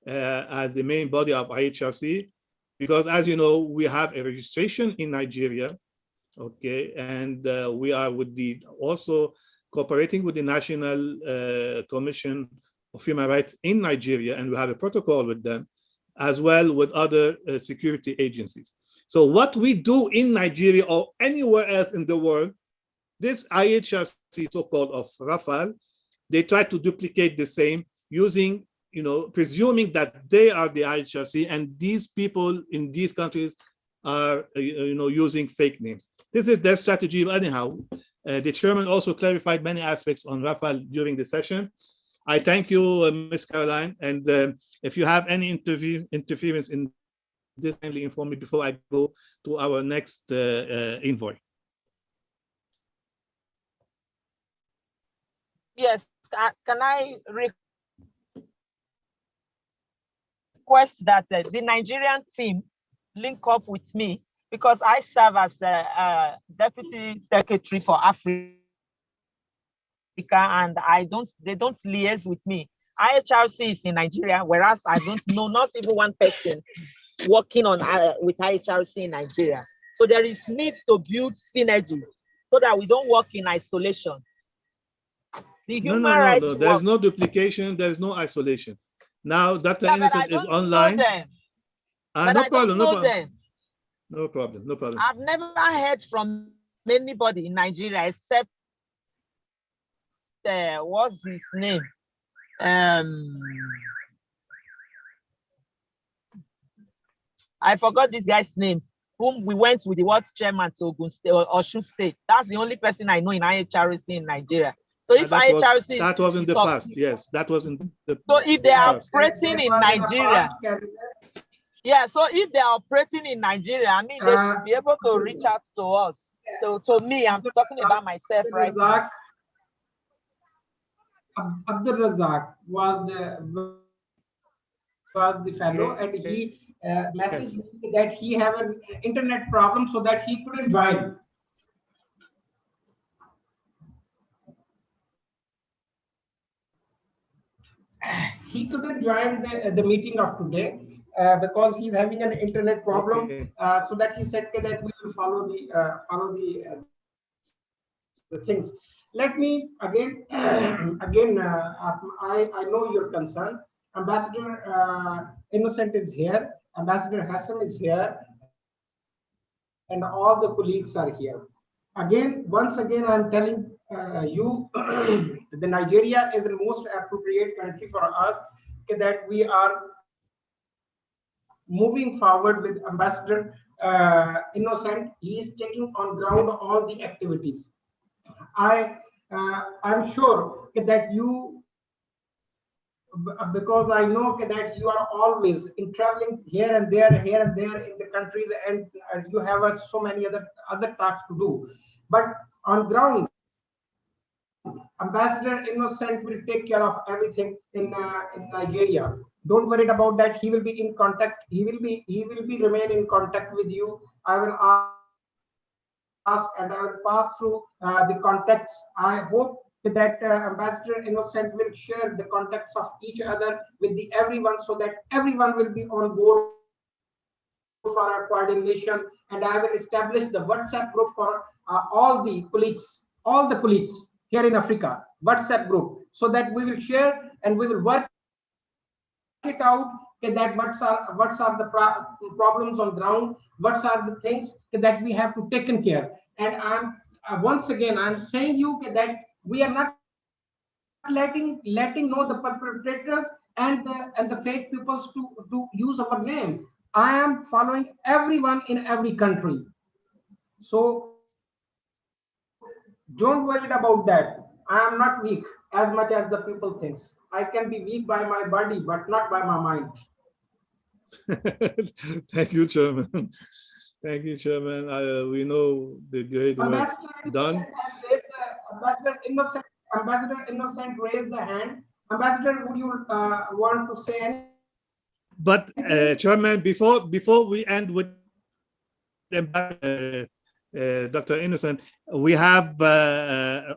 as the main body of IHRC, because as you know, we have a registration in Nigeria, okay, and we are with the also cooperating with the National Commission of Human Rights in Nigeria, and we have a protocol with them, as well with other security agencies. So what we do in Nigeria or anywhere else in the world, this IHRC so-called of Rafale, they try to duplicate the same using, presuming that they are the IHRC, and these people in these countries are, using fake names. This is their strategy. But anyhow, the chairman also clarified many aspects on Rafale during the session. I thank you, Ms. Caroline, and if you have any interference in this, kindly inform me before I go to our next envoy. Yes, can I request that the Nigerian team link up with me, because I serve as Deputy Secretary for Africa, and they don't liaise with me. IHRC is in Nigeria, whereas I don't know not even one person working on with IHRC in Nigeria. So there is need to build synergies so that we don't work in isolation. The human rights no. There's no duplication. There's no isolation. Now, Dr. Innocent is online. No problem. No problem. I've never heard from anybody in Nigeria except what's his name? I forgot this guy's name, whom we went with the world chairman to Ogun State or Osun State. That's the only person I know in IHRC in Nigeria. So if IHRC that was in the past, yes, that was in the so if they are operating in Nigeria, yeah, so if they are operating in Nigeria, I mean, they should be able to reach out to us. So to me, I'm talking about myself right now. Abdul Razak was the fellow, and he messaged me that he have an internet problem, so that he couldn't join. He couldn't join the meeting of today because he's having an internet problem. Okay. So that he said that we will follow the things. Let me again, I know your concern. Ambassador Innocent is here. Ambassador Hassan is here, and all the colleagues are here. Once again, I'm telling you, the Nigeria is the most appropriate country for us, that we are moving forward with Ambassador Innocent. He is taking on ground all the activities. I'm sure that you, because I know that you are always in traveling here and there in the countries, and you have so many other tasks to do. But on ground, Ambassador Innocent will take care of everything in Nigeria. Don't worry about that. He will be in contact. He will remain in contact with you. I will ask and I will pass through the contacts. I hope that Ambassador Innocent will share the contacts of each other with everyone, so that everyone will be on board for our coordination. And I will establish the WhatsApp group for all the colleagues here in Africa, WhatsApp group, so that we will share and we will work it out, that what are the problems on ground, what are the things that we have to take care. And I'm once again I'm saying you that we are not letting know the perpetrators and the fake peoples to use our name. I am following everyone in every country, so don't worry about that. I am not weak as much as the people thinks. I can be weak by my body, but not by my mind. Thank you, Chairman. Thank you, Chairman. We know the great work done. Ambassador Innocent raised the hand. Ambassador, would you want to say anything? But Chairman, before we end with Dr. Innocent, we have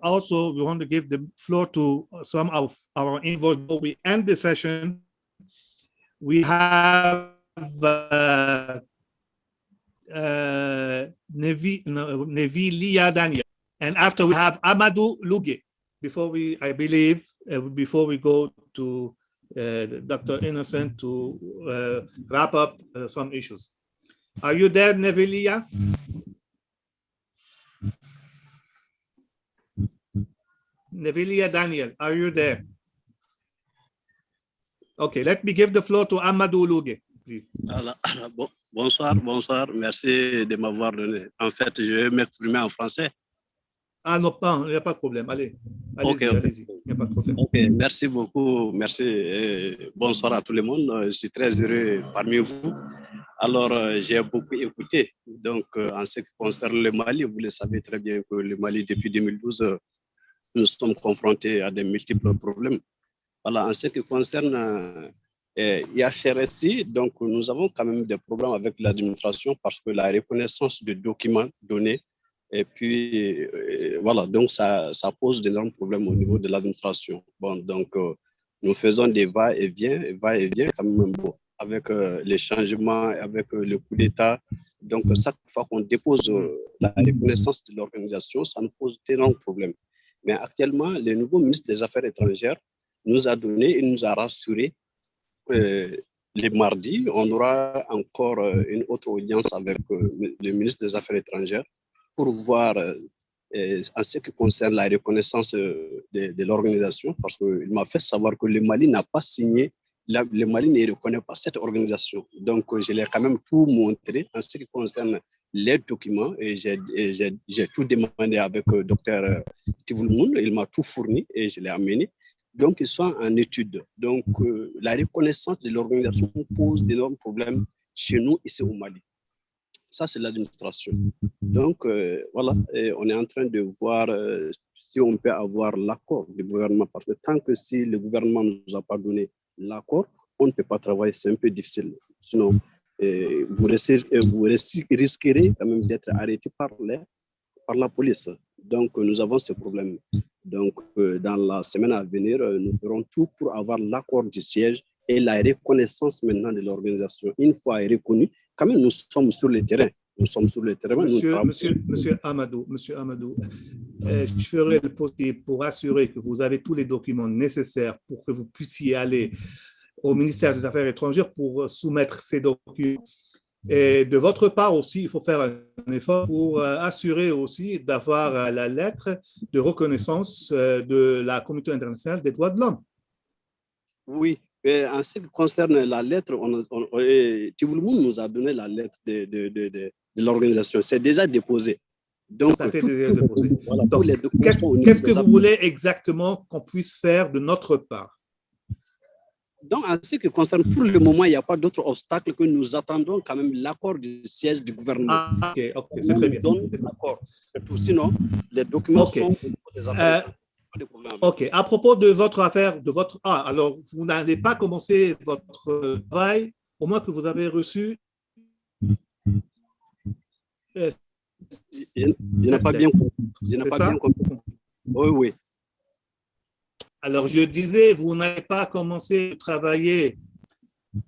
also, we want to give the floor to some of our involved. Before we end the session, we have Nevilia Daniel, and after we have Amadou Luge. Before we, I believe, before we go to Dr. Innocent to wrap up some issues. Are you there, Nevilia? Nevilia Daniel, are you there? Okay, let me give the floor to Amadou Luge, please. Bonsoir, merci de m'avoir donné. En fait, je vais m'exprimer en français. Ah non, il n'y a pas de problème. Allez, allez-y, allez-y. Il n'y a pas de problème. Ok, merci beaucoup. Merci. Bonsoir à tout le monde. Je suis très heureux parmi vous. Alors, j'ai beaucoup écouté. Donc, en ce qui concerne le Mali, vous le savez très bien que le Mali, depuis 2012, nous sommes confrontés à de multiples problèmes. Voilà, en ce qui concerne IHRC, donc nous avons quand même des problèmes avec l'administration parce que la reconnaissance de documents donnés, et puis voilà, donc ça pose d'énormes problèmes au niveau de l'administration. Bon, donc nous faisons des va-et-vient quand même bon, avec les changements, avec le coup d'État. Donc chaque fois qu'on dépose la reconnaissance de l'organisation, ça nous pose d'énormes problèmes. Mais actuellement, le nouveau ministre des Affaires étrangères nous a donné, il nous a rassuré. Les mardis, on aura encore une autre audience avec le ministre des Affaires étrangères pour voir en ce qui concerne la reconnaissance de l'organisation, parce qu'il m'a fait savoir que le Mali n'a pas signé, le Mali ne reconnaît pas cette organisation. Donc, je l'ai quand même tout montré en ce qui concerne les documents et j'ai tout demandé avec le docteur Tivulmoun, il m'a tout fourni et je l'ai amené. Donc, ils sont en étude. Donc, la reconnaissance de l'organisation pose d'énormes problèmes chez nous ici au Mali. Ça, c'est l'administration. Donc, voilà, et on est en train de voir si on peut avoir l'accord du gouvernement. Parce que tant que si le gouvernement ne nous a pas donné l'accord, on ne peut pas travailler. C'est un peu difficile. Sinon, vous risquerez quand même d'être arrêté par la police. Donc, nous avons ce problème. Donc, dans la semaine à venir, nous ferons tout pour avoir l'accord du siège et la reconnaissance maintenant de l'organisation. Une fois reconnue, quand même, nous sommes sur le terrain. Nous sommes sur le terrain. Monsieur Amadou, je ferai le possible pour assurer que vous avez tous les documents nécessaires pour que vous puissiez aller au ministère des Affaires étrangères pour soumettre ces documents. Et de votre part aussi, il faut faire un effort pour assurer aussi d'avoir la lettre de reconnaissance de la communauté internationale des droits de l'homme. Oui, et en ce qui concerne la lettre, Tivulmoun nous a donné la lettre de l'organisation. C'est déjà déposé. Donc, ça a été déjà déposé. Voilà, donc, qu'est-ce que vous voulez exactement qu'on puisse faire de notre part? Donc, en ce qui concerne, pour le moment, il n'y a pas d'autre obstacle que nous attendons quand même l'accord du siège du gouvernement. Ah, ok, c'est très bien. C'est tout. Sinon, les documents sont des affaires. Ok, à propos de votre affaire, alors vous n'avez pas commencé votre travail, au moins que vous avez reçu. Je n'ai pas bien compris. Oui. Alors, je disais, vous n'avez pas commencé à travailler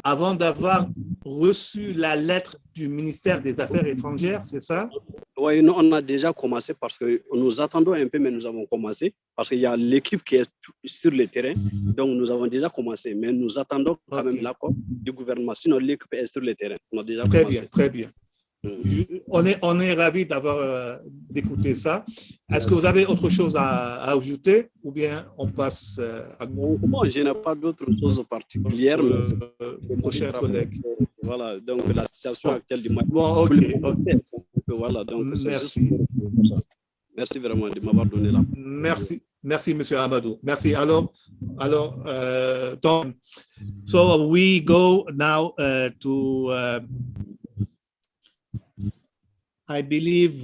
avant d'avoir reçu la lettre du ministère des Affaires étrangères, c'est ça? Oui, nous, on a déjà commencé parce que nous attendons un peu, mais nous avons commencé parce qu'il y a l'équipe qui est sur le terrain. Donc, nous avons déjà commencé, mais nous attendons quand même l'accord du gouvernement. Sinon, l'équipe est sur le terrain. On a déjà commencé. Très bien. On est ravis d'écouter ça. Est-ce que vous avez autre chose à ajouter ou bien on passe à... Bon, je n'ai pas d'autre chose particulière. Mon cher collègue. Voilà, donc la situation actuelle du Mali. Bon, ok. Voilà, donc merci. Merci vraiment de m'avoir donné la parole. Merci. Merci, Monsieur Amadou. Merci. Tom. So we go now to, I believe,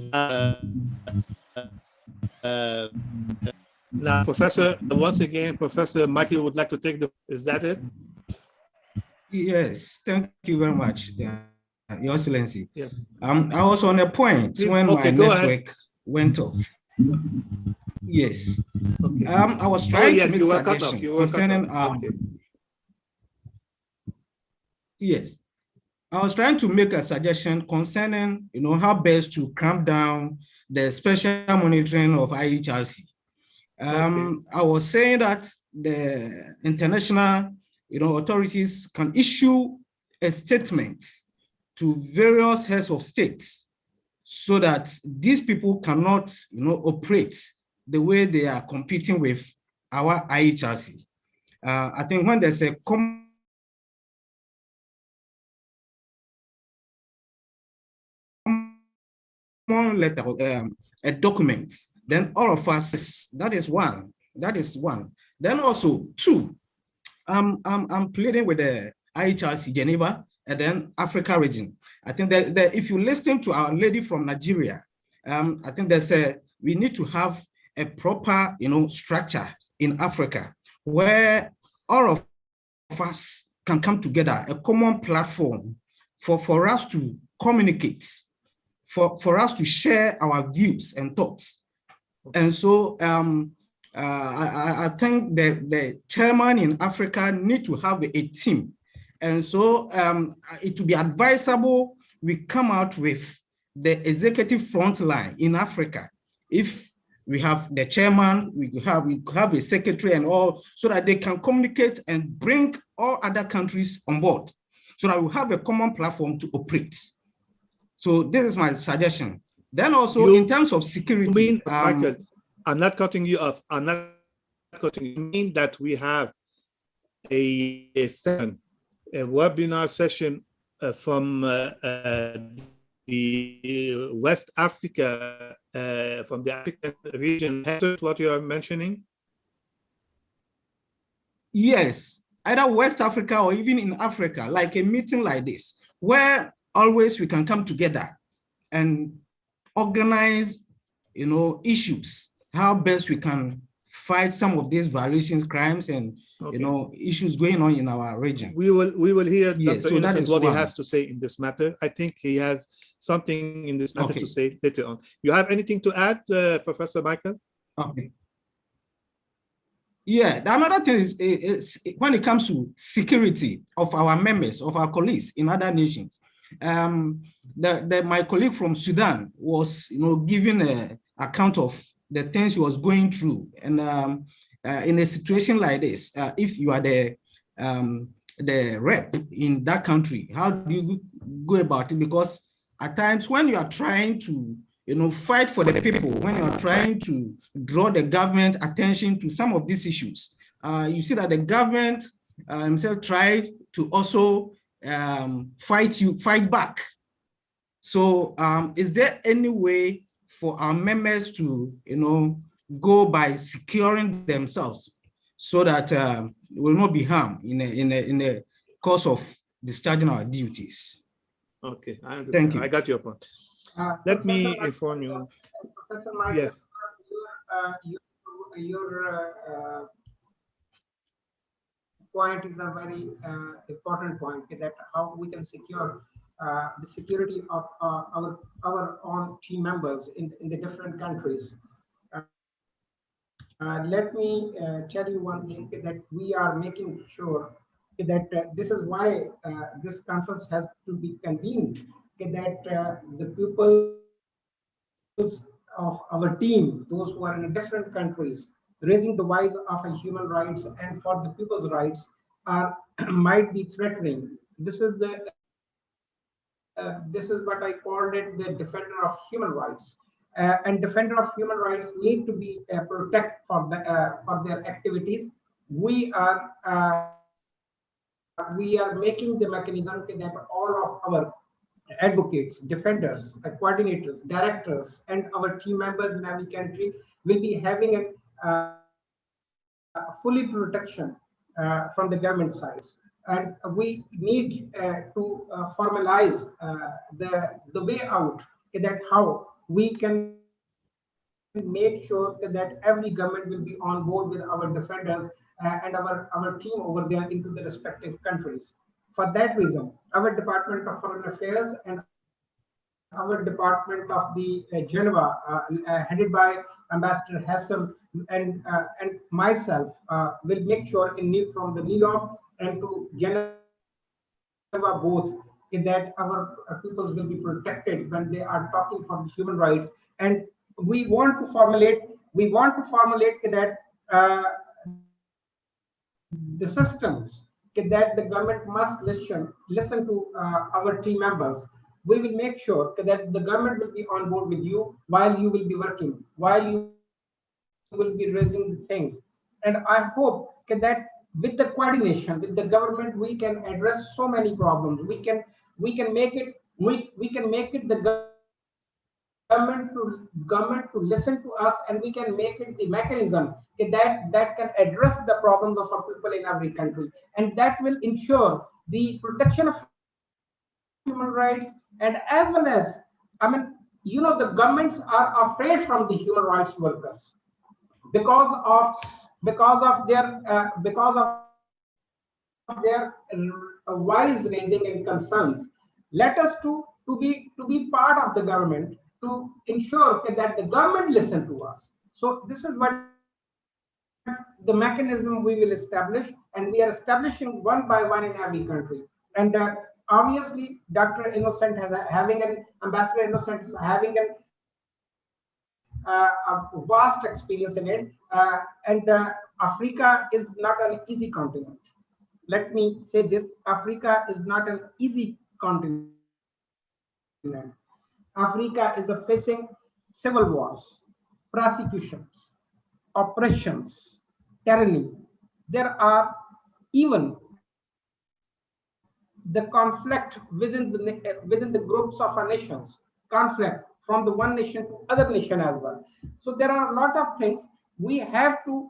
now, Professor, once again, Professor Michael would like to take the, is that it? Yes, thank you very much, Your Excellency. Yes. I was on a point Please, when okay, my go network ahead. went off. Yes. Okay. I was trying yes, to make you were cut off. suggestion You were cut concerning off. Okay. Yes. I was trying to make a suggestion concerning, how best to cramp down the special monitoring of IHRC. I was saying that the international, authorities can issue a statement to various heads of states so that these people cannot, operate the way they are competing with our IHRC. I think when there's a common letter, a document, then all of us, that is one. Then also two, I'm pleading with the IHRC Geneva and then Africa region. I think that if you listen to our lady from Nigeria, I think we need to have a proper, structure in Africa where all of us can come together, a common platform for us to communicate, for us to share our views and thoughts. And so I think the chairman in Africa need to have a team. And so it would be advisable we come out with the executive front line in Africa. If we have the chairman, we have a secretary and all, so that they can communicate and bring all other countries on board, so that we have a common platform to operate. So this is my suggestion. Then also in terms of security. Michael, I'm not cutting you off. I'm not cutting you. I mean that we have a webinar session from the West Africa, from the African region. What you are mentioning? Yes, either West Africa or even in Africa, like a meeting like this, where always we can come together and organize, issues, how best we can fight some of these violations, crimes, and issues going on in our region. We will hear Yes, Dr. Innocent what one. he has to say in this matter. I think he has something in this matter to say later on. You have anything to add, Professor Michael? Okay. Yeah, another thing is when it comes to security of our members, of our colleagues in other nations. My colleague from Sudan was, giving an account of the things he was going through, and in a situation like this, if you are the rep in that country, how do you go about it? Because at times when you are trying to, fight for the people, when you are trying to draw the government attention to some of these issues, you see that the government himself tried to also fight back. So is there any way for our members to, go by securing themselves so that will not be harmed in the course of discharging our duties? Okay, I understand. Thank you. I got your point. Let me inform you. Professor Michael, yes. Your point is a very important point, that how we can secure the security of our own team members in the different countries. Let me tell you one thing, that we are making sure that this is why this conference has to be convened, that the people of our team, those who are in different countries, raising the voice of human rights and for the people's rights, are might be threatening. This is what I called it, the defender of human rights. And defender of human rights need to be protected for their activities. We are making the mechanism that all of our advocates, defenders, coordinators, directors, and our team members in every country will be having a fully protection from the government sides. And we need to formalize the way out, that how we can make sure that every government will be on board with our defenders and our team over there into the respective countries. For that reason, our Department of Foreign Affairs and our Department of the Geneva, headed by Ambassador Hassel and myself, will make sure from the New York and to Geneva both, that our peoples will be protected when they are talking for the human rights. And we want to formulate that the systems, that the government must listen to our team members. We will make sure that the government will be on board with you while you will be working, while you will be raising the things. And I hope that with the coordination with the government, we can address so many problems. We can make it the government to listen to us, and we can make it the mechanism that can address the problems of our people in every country, and that will ensure the protection of human rights. And as well as, the governments are afraid from the human rights workers because of their wise raising and concerns. Let us to be part of the government, to ensure that the government listen to us. So this is what the mechanism we will establish, and we are establishing one by one in every country. And obviously, Dr. Innocent Ambassador Innocent is having a vast experience in it, and Africa is not an easy continent. Let me say this: Africa is not an easy continent. Africa is facing civil wars, prosecutions, oppressions, tyranny. There are even the conflict within the groups of our nations, conflict from the one nation to other nation as well. So there are a lot of things we have to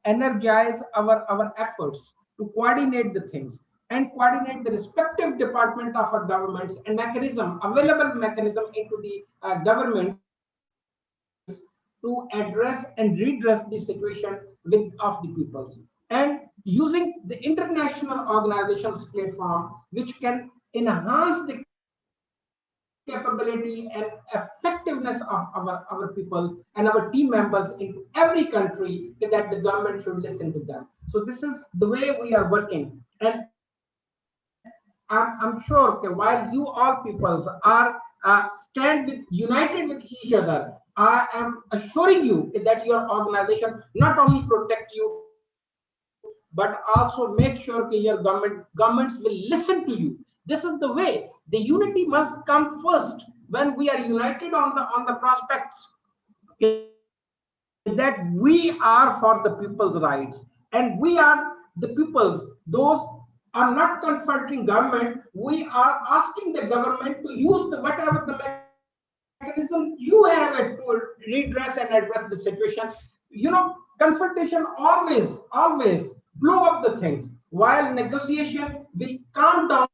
energize our efforts to coordinate the things and coordinate the respective department of our governments and available mechanism into the government to address and redress the situation of the peoples, and using the international organizations platform, which can enhance the capability and effectiveness of our people and our team members in every country, that the government should listen to them. So this is the way we are working. And I'm sure that while you all peoples are united with each other, I am assuring you that your organization not only protect you, but also make sure that your governments will listen to you. This is the way. The unity must come first. When we are united on the prospects that we are for the people's rights, and we are the people's, those are not confronting government. We are asking the government to use whatever the mechanism you have to redress and address the situation. Confrontation always blow up the things, while negotiation will calm down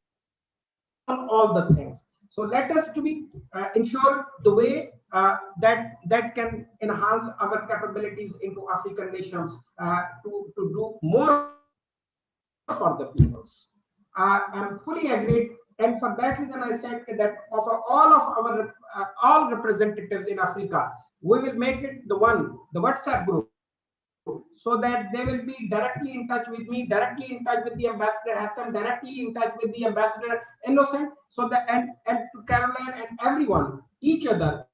all the things. So let us to be ensure the way that can enhance our capabilities into African nations to do more for the peoples. I'm fully agreed, and for that reason I said that for all of our all representatives in Africa, we will make it the WhatsApp group, so that they will be directly in touch with me, directly in touch with the Ambassador Hassan, directly in touch with the Ambassador Innocent, so that and to Caroline and everyone, each other,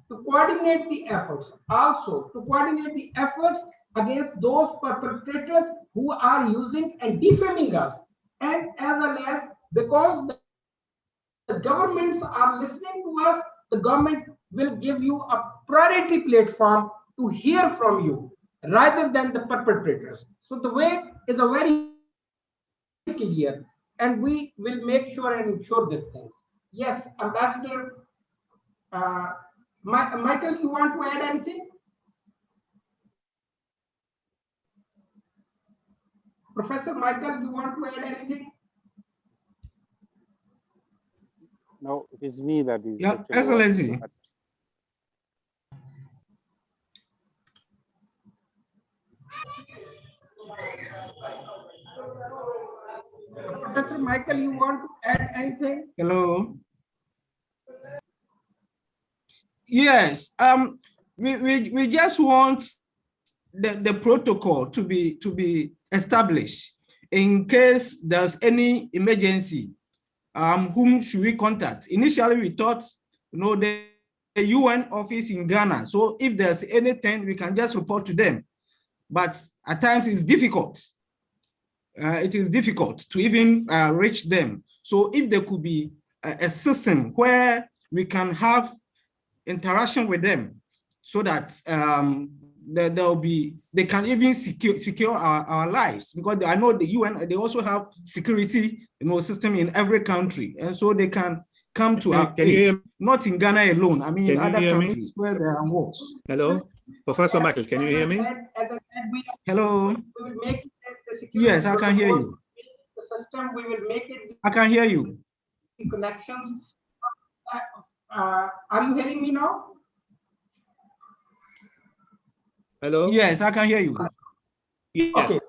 to coordinate the efforts, also to coordinate the efforts against those perpetrators who are using and defaming us, and as well as because the governments are listening to us, the government will give you a priority platform to hear from you rather than the perpetrators. So the way is a very clear, and we will make sure and ensure these things. Yes, Ambassador Michael, you want to add anything? Professor Michael, you want to add anything? No, it is me that is. Yeah, Excellency. Professor Michael, you want to add anything? Hello. Yes. We just want the protocol to be established in case there's any emergency. Whom should we contact? Initially, we thought, the UN office in Ghana. So if there's anything, we can just report to them. But at times it's difficult. It is difficult to even reach them. So if there could be a system where we can have interaction with them, so that they can even secure our lives, because I know the UN, they also have security system in every country, and so they can come to our aid, not in Ghana alone. I mean, in other countries where there are wars. Hello, Professor Michael, can you hear me? Hello. We will make it the security Yes, I can hear you. The system, we will make it. I can hear you. Connections. Are you hearing me now? Hello? Yes, I can hear you. Yes. Okay.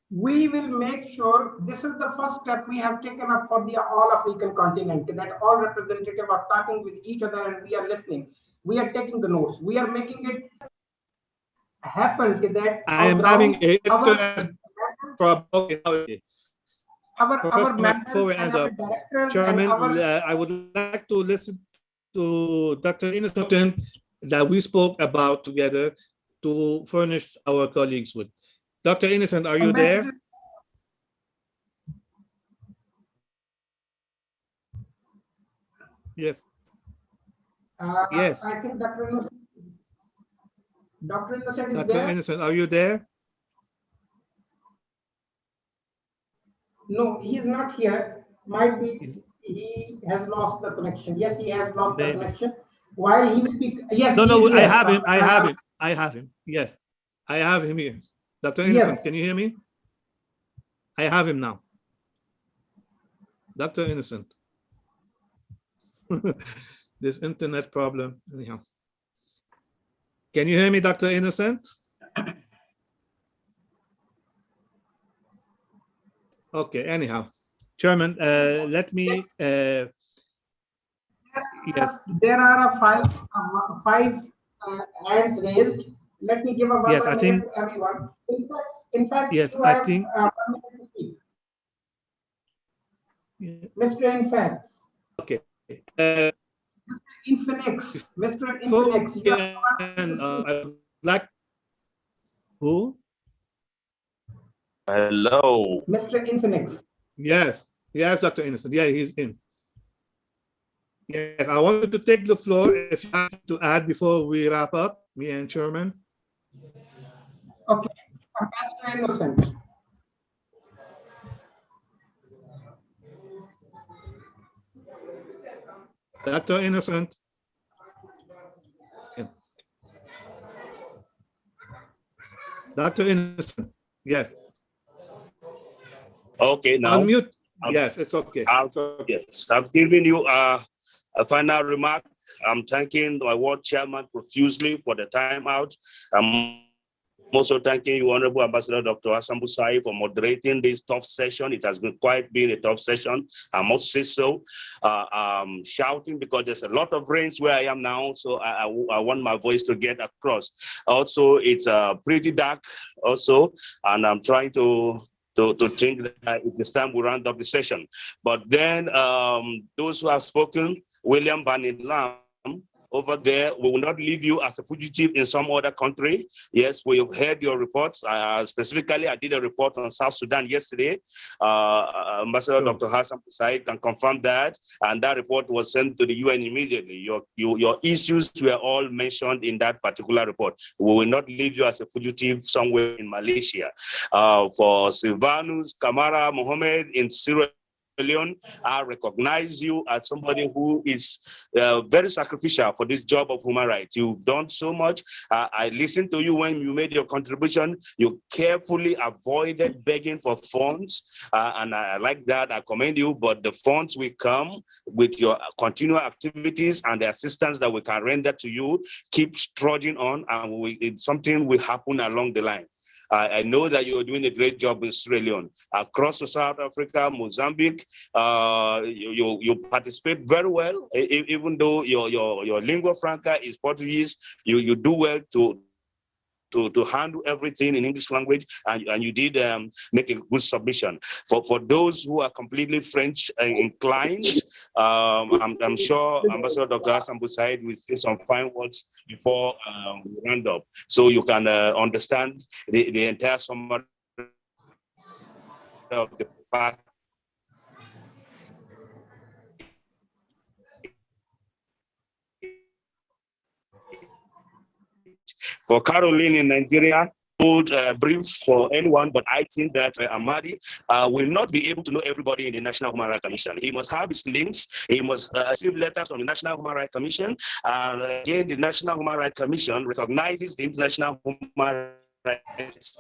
We will make sure this is the first step we have taken up for the all African continent, that all representatives are talking with each other and we are listening. We are taking the notes. We are making it happen that I am having a internet problem. Our members Before we and end our up, directors Chairman, and I would like to listen to Dr. Innocent that we spoke about together to furnish our colleagues with. Dr. Innocent, are you there? Yes. Yes. I think Dr. Innocent is Dr. there. Innocent, are you there? No, he is not here. Might be he has lost the connection. Yes, he has lost the connection. While he will be, yes. No, he is I here. have him. I have him. Yes, I have him here. Dr. Innocent, can you hear me? I have him now. Dr. Innocent. This internet problem. Anyhow. Can you hear me, Dr. Innocent? Okay, anyhow. Chairman, let me, yes. There are five hands raised. Let me give a Yes, I think, to everyone. In fact, yes, you I have think, permission to speak. Mr. Infinix. Okay. Infinix. Mr. So, Infinix. I would like, who? Hello. Mr. Infinix. Yes, yes, Dr. Innocent. Yeah, he's in. Yes, I wanted to take the floor if you have to add before we wrap up, me and Chairman. Okay, Ambassador Innocent. Dr. Innocent. Yeah. Dr. Innocent, yes. Okay, now. Unmute. Yes, it's okay. Yes, I've given you a final remark. I'm thanking my ward chairman profusely for the time out. I'm also thanking you, Honorable Ambassador Dr. Hassan Busai, for moderating this tough session. It has been a tough session. I must say so. I'm shouting because there's a lot of rains where I am now, so I want my voice to get across. Also, it's pretty dark also, and I'm trying to think that it is time we round up the session. But then those who have spoken, William Banilam, over there, we will not leave you as a fugitive in some other country. Yes, we have heard your reports. Specifically, I did a report on South Sudan yesterday. Ambassador Dr. Hassan Said can confirm that, and that report was sent to the UN immediately. Your issues were all mentioned in that particular report. We will not leave you as a fugitive somewhere in Malaysia. For Silvanus, Kamara, Mohammed in Syria, Leone, I recognize you as somebody who is very sacrificial for this job of human rights. You've done so much. I listened to you when you made your contribution. You carefully avoided begging for funds, and I like that. I commend you, but the funds will come with your continual activities and the assistance that we can render to you. Keep trudging on, and something will happen along the line. I know that you're doing a great job in Sierra Leone. Across to South Africa, Mozambique, you participate very well, even though your lingua franca is Portuguese. You do well to handle everything in English language, and you did make a good submission. For those who are completely French inclined, I'm sure Ambassador Dr. Hassan Boussaid will say some fine words before we round up, so you can understand the entire summary of the pack. For Caroline in Nigeria, brief for anyone, but I think that Amadi will not be able to know everybody in the National Human Rights Commission. He must have his links. He must receive letters from the National Human Rights Commission. And again, the National Human Rights Commission recognizes the International Human Rights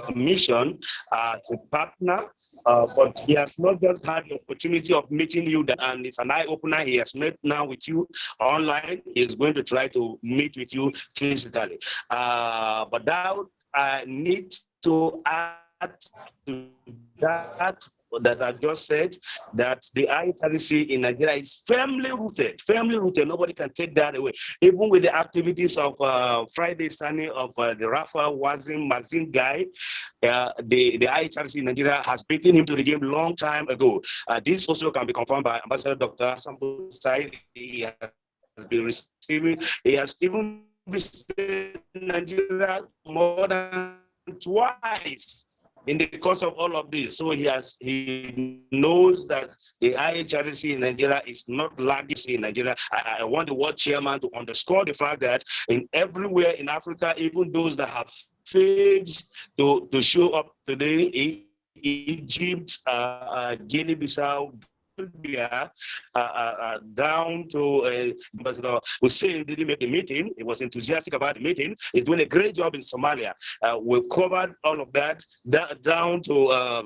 Commission as a partner, but he has not just had the opportunity of meeting you, and it's an eye-opener. He has met now with you online. He's going to try to meet with you physically. But now I need to add to that I just said, that the IHRC in Nigeria is firmly rooted. Nobody can take that away. Even with the activities of Friday Sunday of the Rafa Wazim Magazine guy, the IHRC in Nigeria has beaten him to the game long time ago. This also can be confirmed by Ambassador Dr. Hassan Boussaid. He has even visited Nigeria more than twice in the course of all of this. So he knows that the IHRC in Nigeria is not lagging in Nigeria. I want the world chairman to underscore the fact that in everywhere in Africa, even those that have failed to show up today, Egypt, Guinea-Bissau, down to Ambassador Hussein didn't make a meeting. He was enthusiastic about the meeting. He's doing a great job in Somalia. We've covered all of that down to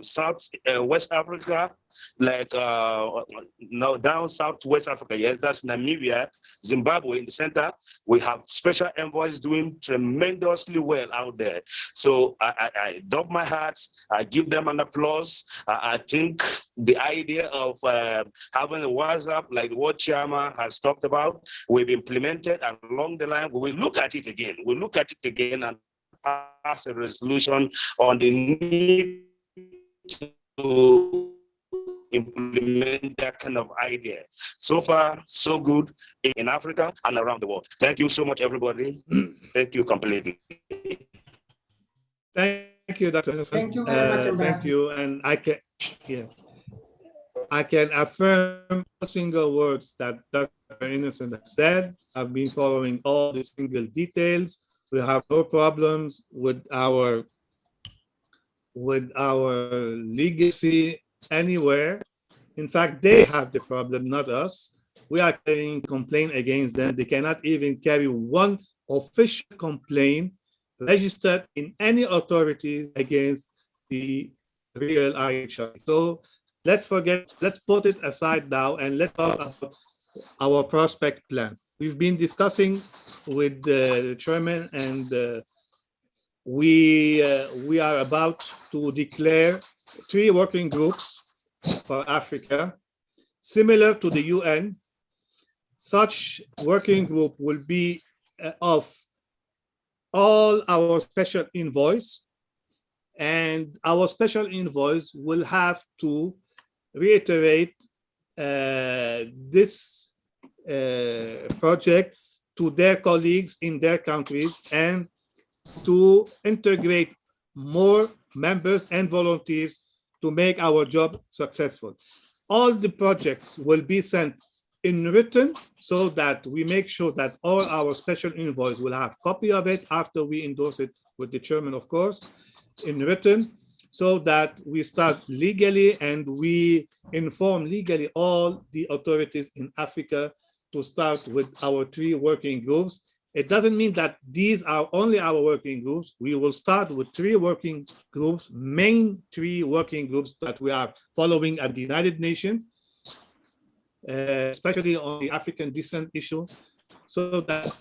West Africa, like no, down Southwest Africa. Yes, that's Namibia, Zimbabwe in the center. We have special envoys doing tremendously well out there. So I dub my hat. I give them an applause. I think the idea of having a WhatsApp, like what Chairman has talked about, we've implemented, and along the line, we will look at it again. We'll look at it again and pass a resolution on the need to implement that kind of idea. So far, so good in Africa and around the world. Thank you so much, everybody. Thank you completely. Thank you, Dr. Innocent. Thank you very much, thank you, and I can affirm single words that Dr. Innocent has said. I've been following all the single details. We have no problems with our legacy anywhere. In fact, they have the problem, not us. We are carrying complaint against them. They cannot even carry one official complaint registered in any authorities against the real IHRC. So let's put it aside now, and let's talk about our prospect plans. We've been discussing with the chairman, and we are about to declare 3 working groups for Africa, similar to the UN. Such working group will be of all our special envoys, and our special envoys will have to reiterate this project to their colleagues in their countries, and to integrate more members and volunteers to make our job successful. All the projects will be sent in written, so that we make sure that all our special envoys will have a copy of it after we endorse it with the chairman, of course, in written, so that we start legally and we inform legally all the authorities in Africa to start with our 3 working groups. It doesn't mean that these are only our working groups. We will start with 3 working groups, main 3 working groups that we are following at the United Nations, especially on the African descent issue, so that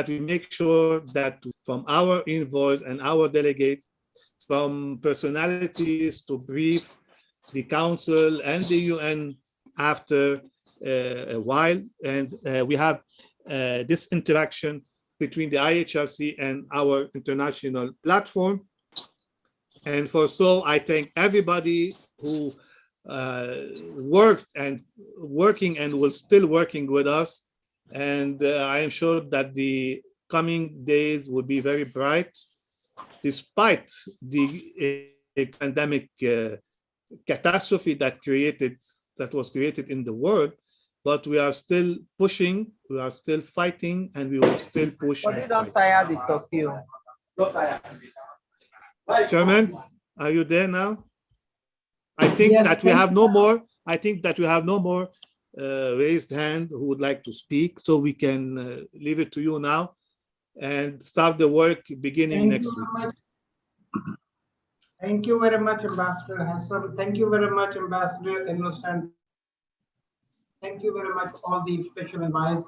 we make sure that from our envoys and our delegates, some personalities to brief the Council and the UN after a while. And we have this interaction between the IHRC and our international platform. And for so, I thank everybody who worked and working and will still working with us. And I am sure that the coming days will be very bright, despite the pandemic catastrophe that was created in the world. But we are still pushing, we are still fighting, and we will still push But and you don't fight. tire the of you. Chairman, are you there now? I think Yes, that we thank have you. no more. I think that we have no more raised hand who would like to speak, so we can leave it to you now and start the work beginning Thank next you week. very much. Thank you very much, Ambassador Hassan. Thank you very much, Ambassador Innocent. Thank you very much, all the special advice.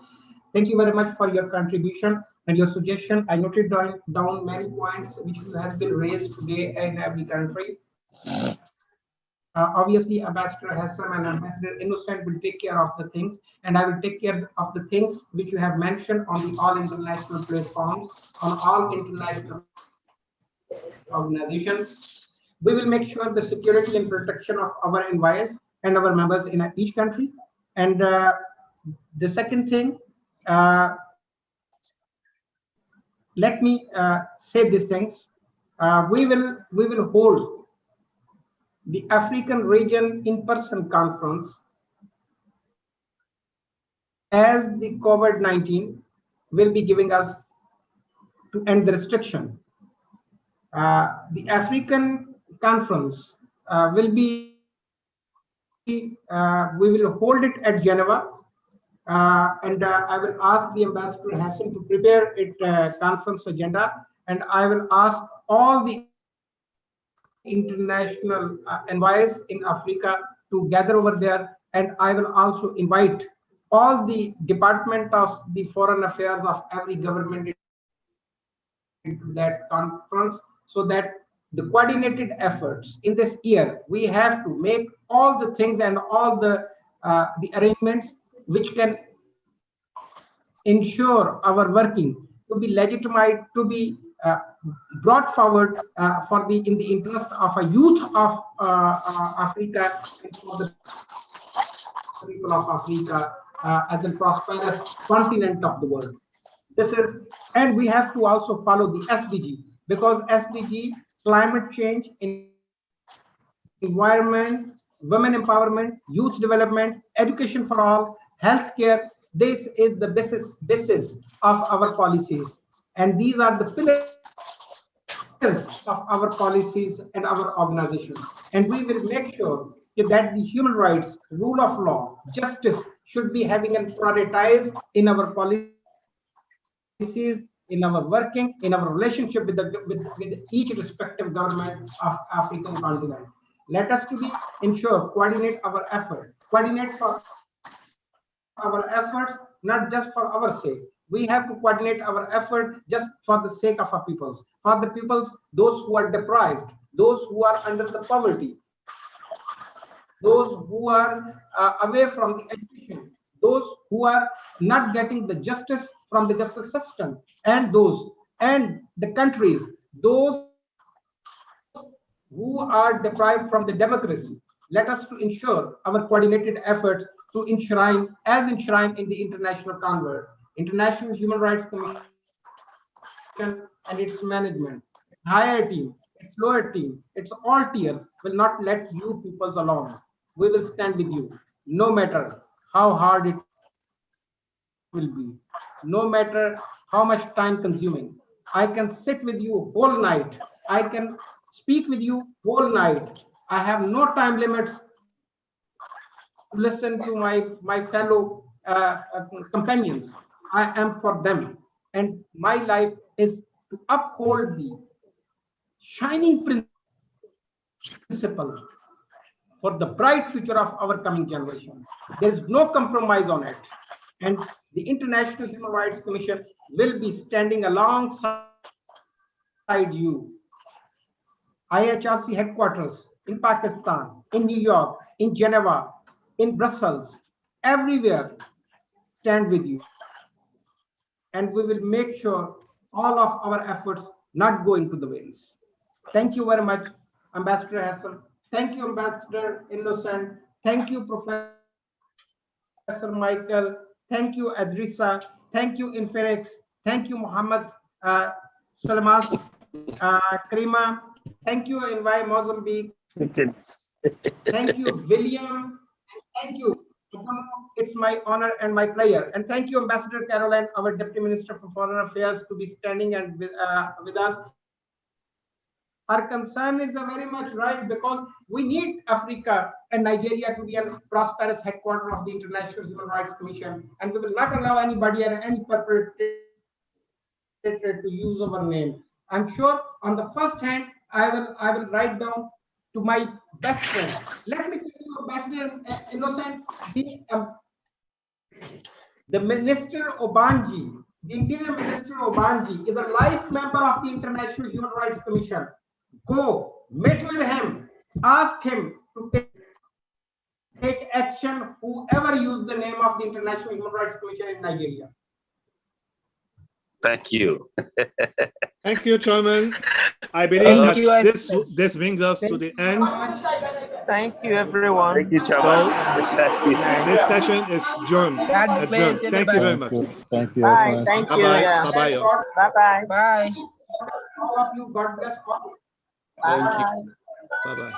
Thank you very much for your contribution and your suggestion. I noted down many points which has been raised today in every country. Obviously, Ambassador Hassan and Ambassador Innocent will take care of the things, and I will take care of the things which you have mentioned on the all international platforms, on all international organizations. We will make sure the security and protection of our envoys and our members in each country. And the second thing, let me say these things. We will hold the African Region in-person conference as the COVID-19 will be giving us to end the restriction. The African conference we will hold it at Geneva, and I will ask the Ambassador Hassan to prepare it conference agenda, and I will ask all the international envoys in Africa to gather over there, and I will also invite all the Department of the Foreign Affairs of every government into that conference, so that the coordinated efforts in this year, we have to make all the things and all the arrangements which can ensure our working to be legitimate, to be brought forward in the interest of a youth of Africa and for the people of Africa as a prosperous continent of the world. This is, and we have to also follow the SDG, because SDG, climate change, environment, women empowerment, youth development, education for all, healthcare. This is the basis of our policies, and these are the pillars of our policies and our organizations. And we will make sure that the human rights, rule of law, justice should be having a prioritize in our policies, in our working, in our relationship with each respective government of African continent. Let us to be ensure coordinate our effort, coordinate for our efforts, not just for our sake. We have to coordinate our effort just for the sake of our peoples, for the peoples, those who are deprived, those who are under the poverty, those who are away from the education, those who are not getting the justice from the justice system, and the countries, those who are deprived from the democracy. Let us to ensure our coordinated efforts to enshrine in the international convert, International Human Rights Commission and its management, higher team, its lower team, its all tiers will not let you peoples alone. We will stand with you, no matter how hard it will be, no matter how much time consuming. I can sit with you whole night. I can speak with you whole night. I have no time limits to listen to my fellow companions. I am for them. And my life is to uphold the shining principle for the bright future of our coming generation. There is no compromise on it. And the International Human Rights Commission will be standing alongside you. IHRC headquarters in Pakistan, in New York, in Geneva, in Brussels, everywhere stand with you. And we will make sure all of our efforts not go into the winds. Thank you very much, Ambassador Hassan. Thank you, Ambassador Innocent. Thank you, Professor Michael. Thank you, Adrisa. Thank you, Infinix. Thank you, Muhammad Salamas, Karima. Thank you, Envy Mozambique. Thank you, William. Thank you. It's my honor and my pleasure. And thank you, Ambassador Caroline, our Deputy Minister for Foreign Affairs, to be standing and with us. Our concern is very much right, because we need Africa and Nigeria to be a prosperous headquarter of the International Human Rights Commission, and we will not allow anybody and any perpetrator to use our name. I'm sure on the first hand, I will write down to my best friend. Let me tell you, Ambassador Innocent, the Minister Obanji, the Interior Minister Obanji, is a life member of the International Human Rights Commission. Go, meet with him, ask him to take action, whoever used the name of the International Human Rights Commission in Nigeria. Thank you. Thank you, Chairman. I believe that this brings us to the end. Thank you, everyone. Thank you, Chairman. This session is adjourned. Thank you very much. Thank you. Bye. Thank you. Bye-bye. Yeah. Bye-bye. Bye-bye. Bye. All of you, God bless all. Thank you. Bye-bye.